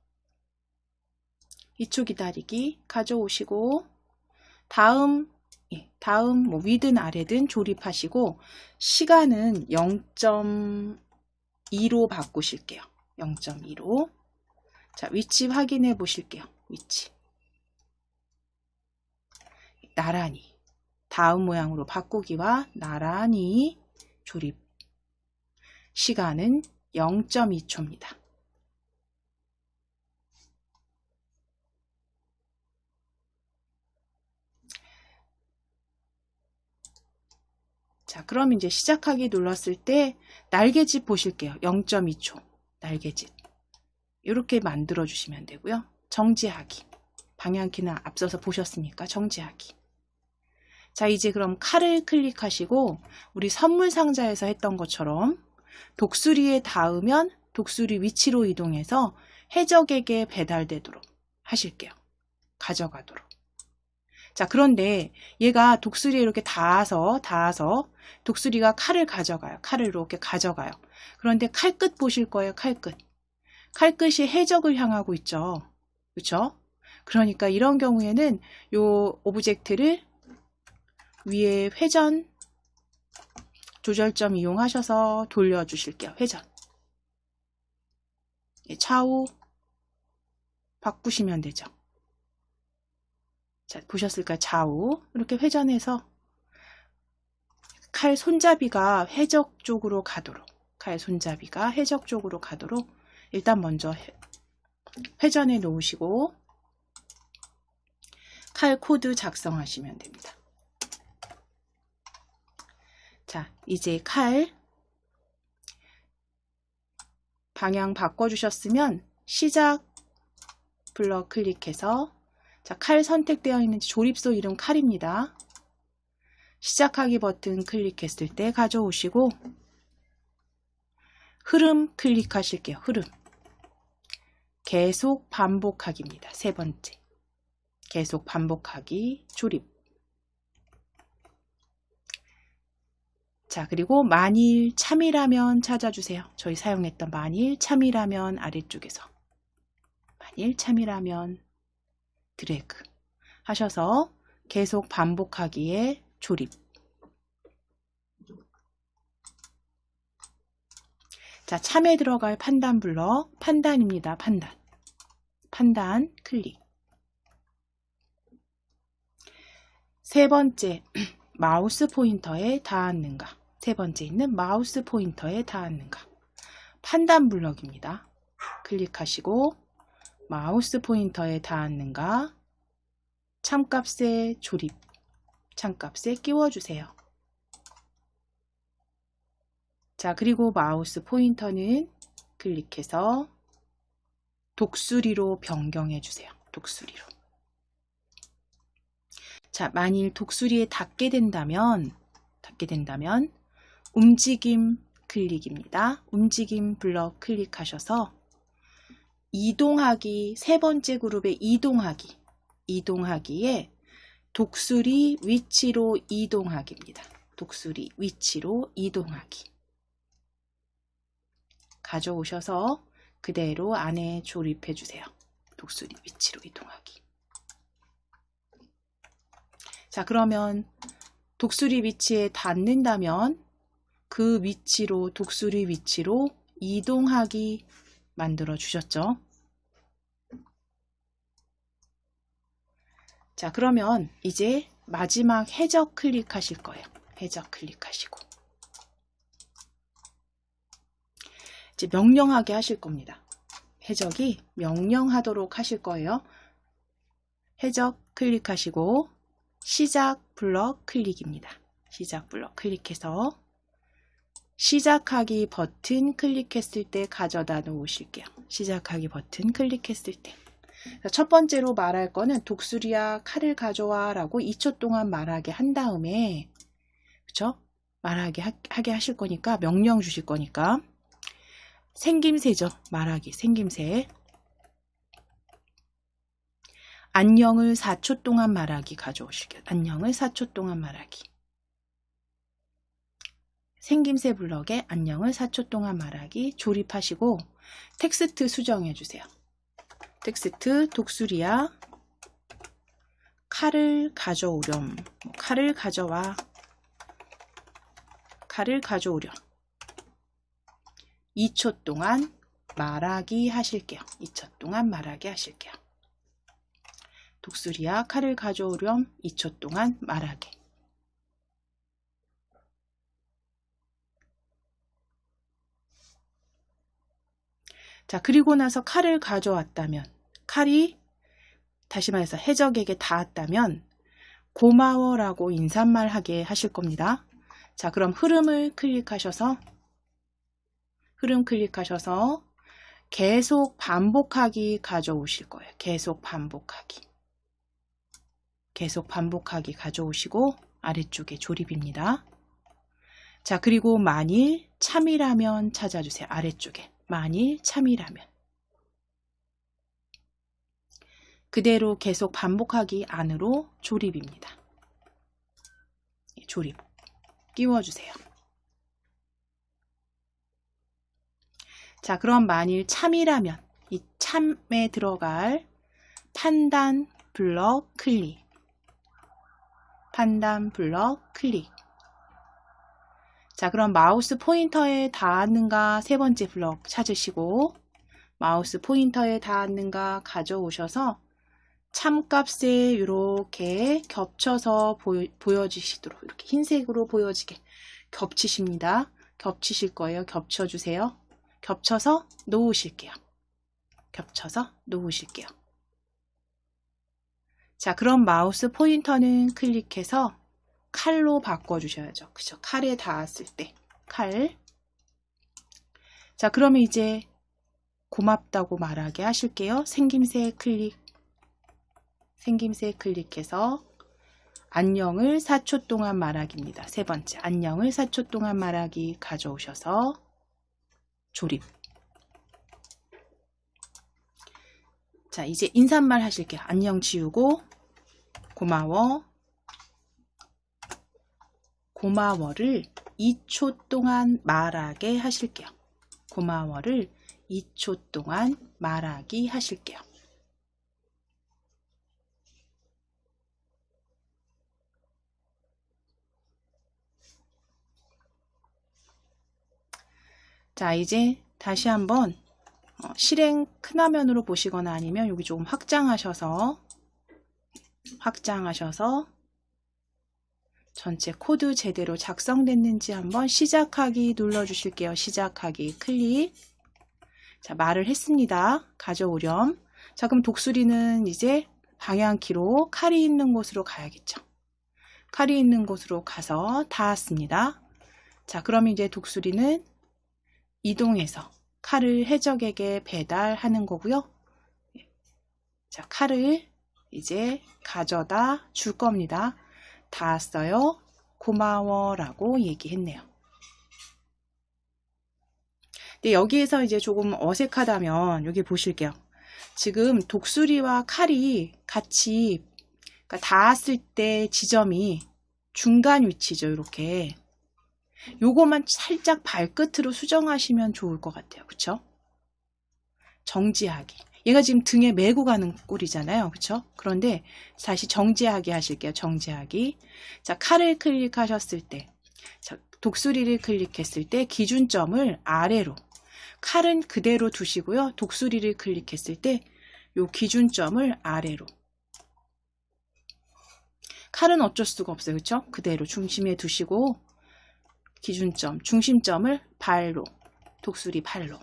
2초 기다리기 가져오시고 다음 뭐 위든 아래든 조립하시고 시간은 0.2로 바꾸실게요. 0.2로. 자, 위치 확인해 보실게요. 위치. 나란히. 다음 모양으로 바꾸기와 나란히 조립. 시간은 0.2초입니다. 자, 그럼 이제 시작하기 눌렀을 때 날개짓 보실게요. 0.2초. 날개짓. 이렇게 만들어 주시면 되고요. 정지하기. 방향키는 앞서서 보셨으니까 정지하기. 자, 이제 그럼 칼을 클릭하시고 우리 선물 상자에서 했던 것처럼 독수리에 닿으면 독수리 위치로 이동해서 해적에게 배달되도록 하실게요. 가져가도록. 자, 그런데 얘가 독수리에 이렇게 닿아서 독수리가 칼을 가져가요. 칼을 이렇게 가져가요. 그런데 칼끝 보실 거예요. 칼끝. 칼끝이 해적을 향하고 있죠. 그렇죠? 그러니까 이런 경우에는 요 오브젝트를 위에 회전 조절점 이용하셔서 돌려주실게요. 회전. 좌우 바꾸시면 되죠. 자, 보셨을까요? 좌우 이렇게 회전해서 칼 손잡이가 해적 쪽으로 가도록 일단 먼저 회전해 놓으시고 칼 코드 작성하시면 됩니다. 자, 이제 칼 방향 바꿔주셨으면 시작 블럭 클릭해서 자, 칼 선택되어 있는지 조립소 이름 칼입니다. 시작하기 버튼 클릭했을 때 가져오시고 흐름 클릭하실게요. 흐름. 계속 반복하기입니다. 세 번째. 계속 반복하기 조립. 자, 그리고 만일 참이라면 찾아주세요. 저희 사용했던 만일 참이라면 아래쪽에서 만일 참이라면 드래그 하셔서 계속 반복하기에 조립. 자, 참에 들어갈 판단 블럭 판단입니다. 판단 클릭. 세 번째 마우스 포인터에 닿았는가. 세 번째 있는 마우스 포인터에 닿았는가. 판단 블럭입니다. 클릭하시고 마우스 포인터에 닿았는가. 참값에 조립. 참값에 끼워주세요. 자, 그리고 마우스 포인터는 클릭해서 독수리로 변경해 주세요. 독수리로. 자, 만일 독수리에 닿게 된다면 움직임 클릭입니다. 움직임 블럭 클릭하셔서 이동하기, 세 번째 그룹의 이동하기에 독수리 위치로 이동하기입니다. 독수리 위치로 이동하기. 가져오셔서 그대로 안에 조립해 주세요. 독수리 위치로 이동하기. 자, 그러면 독수리 위치에 닿는다면 그 위치로, 독수리 위치로 이동하기 만들어 주셨죠. 자, 그러면 이제 마지막 해적 클릭하실 거예요. 해적 클릭하시고 이제 명령하게 하실 겁니다. 해적이 명령하도록 하실 거예요. 해적 클릭하시고 시작 블럭 클릭입니다. 시작 블럭 클릭해서 시작하기 버튼 클릭했을 때 가져다 놓으실게요. 시작하기 버튼 클릭했을 때. 첫 번째로 말할 거는 독수리야 칼을 가져와 라고 2초 동안 말하게 한 다음에, 그쵸? 말하게 하게 하실 거니까, 명령 주실 거니까. 생김새죠. 말하기, 생김새. 안녕을 4초 동안 말하기 가져오실게요. 안녕을 4초 동안 말하기. 생김새 블럭에 안녕을 4초 동안 말하기 조립하시고 텍스트 수정해 주세요. 텍스트 독수리야 칼을 가져오렴. 칼을 가져와. 칼을 가져오렴. 2초 동안 말하기 하실게요. 2초 동안 말하기 하실게요. 독수리야 칼을 가져오렴. 2초 동안 말하기. 자, 그리고 나서 칼을 가져왔다면, 칼이 다시 말해서 해적에게 닿았다면 고마워라고 인사말 하게 하실 겁니다. 자, 그럼 흐름을 클릭하셔서 계속 반복하기 가져오실 거예요. 계속 반복하기. 계속 반복하기 가져오시고 아래쪽에 조립입니다. 자, 그리고 만일 참이라면 찾아주세요. 아래쪽에. 만일 참이라면. 그대로 계속 반복하기 안으로 조립입니다. 조립 끼워주세요. 자, 그럼 만일 참이라면 이 참에 들어갈 판단 블럭 클릭. 판단 블럭 클릭. 자, 그럼 마우스 포인터에 닿았는가 세 번째 블럭 찾으시고 마우스 포인터에 닿았는가 가져오셔서 참값에 이렇게 겹쳐서 보여지시도록 이렇게 흰색으로 보여지게 겹치십니다. 겹치실 거예요. 겹쳐주세요. 겹쳐서 놓으실게요. 겹쳐서 놓으실게요. 자, 그럼 마우스 포인터는 클릭해서 칼로 바꿔주셔야죠. 그죠? 칼에 닿았을 때 칼. 자, 그러면 이제 고맙다고 말하게 하실게요. 생김새 클릭. 생김새 클릭해서 안녕을 4초 동안 말하기입니다. 세 번째 안녕을 4초 동안 말하기 가져오셔서 조립. 자, 이제 인사말 하실게요. 안녕 지우고 고마워. 고마워를 2초 동안 말하게 하실게요. 고마워를 2초 동안 말하기 하실게요. 자, 이제 다시 한번 실행 큰 화면으로 보시거나 아니면 여기 조금 확장하셔서 전체 코드 제대로 작성됐는지 한번 시작하기 눌러주실게요. 시작하기 클릭. 자, 말을 했습니다. 가져오렴. 자, 그럼 독수리는 이제 방향키로 칼이 있는 곳으로 가야겠죠. 칼이 있는 곳으로 가서 닿았습니다. 자, 그럼 이제 독수리는 이동해서 칼을 해적에게 배달하는 거고요. 자, 칼을 이제 가져다 줄 겁니다. 닿았어요. 고마워라고 얘기했네요. 근데 여기에서 이제 조금 어색하다면 여기 보실게요. 지금 독수리와 칼이 같이 그러니까 닿았을 때 지점이 중간 위치죠. 이렇게. 요거만 살짝 발끝으로 수정하시면 좋을 것 같아요. 그쵸? 정지하기. 얘가 지금 등에 메고 가는 꼴이잖아요. 그쵸? 그런데 다시 정지하기 하실게요. 정지하기. 자, 칼을 클릭하셨을 때, 자, 독수리를 클릭했을 때 기준점을 아래로, 칼은 그대로 두시고요. 독수리를 클릭했을 때 요 기준점을 아래로. 칼은 어쩔 수가 없어요. 그쵸? 그대로 중심에 두시고 기준점, 중심점을 발로, 독수리 발로.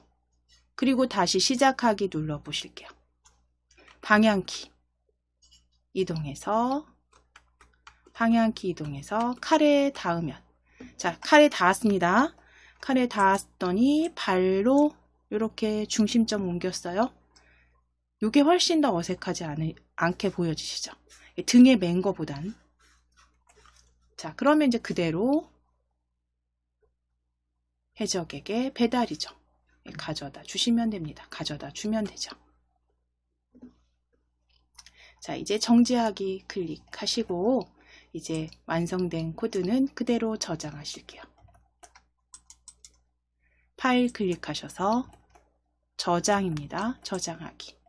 그리고 다시 시작하기 눌러보실게요. 방향키 이동해서 칼에 닿으면, 자, 칼에 닿았습니다. 칼에 닿았더니 발로 이렇게 중심점 옮겼어요. 이게 훨씬 더 어색하지 않게 보여지시죠? 등에 맨 거보단. 자, 그러면 이제 그대로 해적에게 배달이죠. 가져다 주시면 됩니다. 가져다 주면 되죠. 자, 이제 정지하기 클릭하시고 이제 완성된 코드는 그대로 저장하실게요. 파일 클릭하셔서 저장입니다. 저장하기.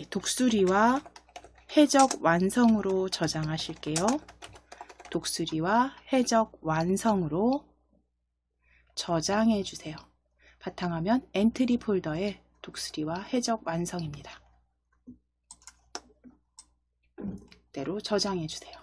독수리와 해적 완성으로 저장하실게요. 독수리와 해적 완성으로 저장해 주세요. 바탕화면 엔트리 폴더에 독수리와 해적 완성입니다. 그대로 저장해 주세요.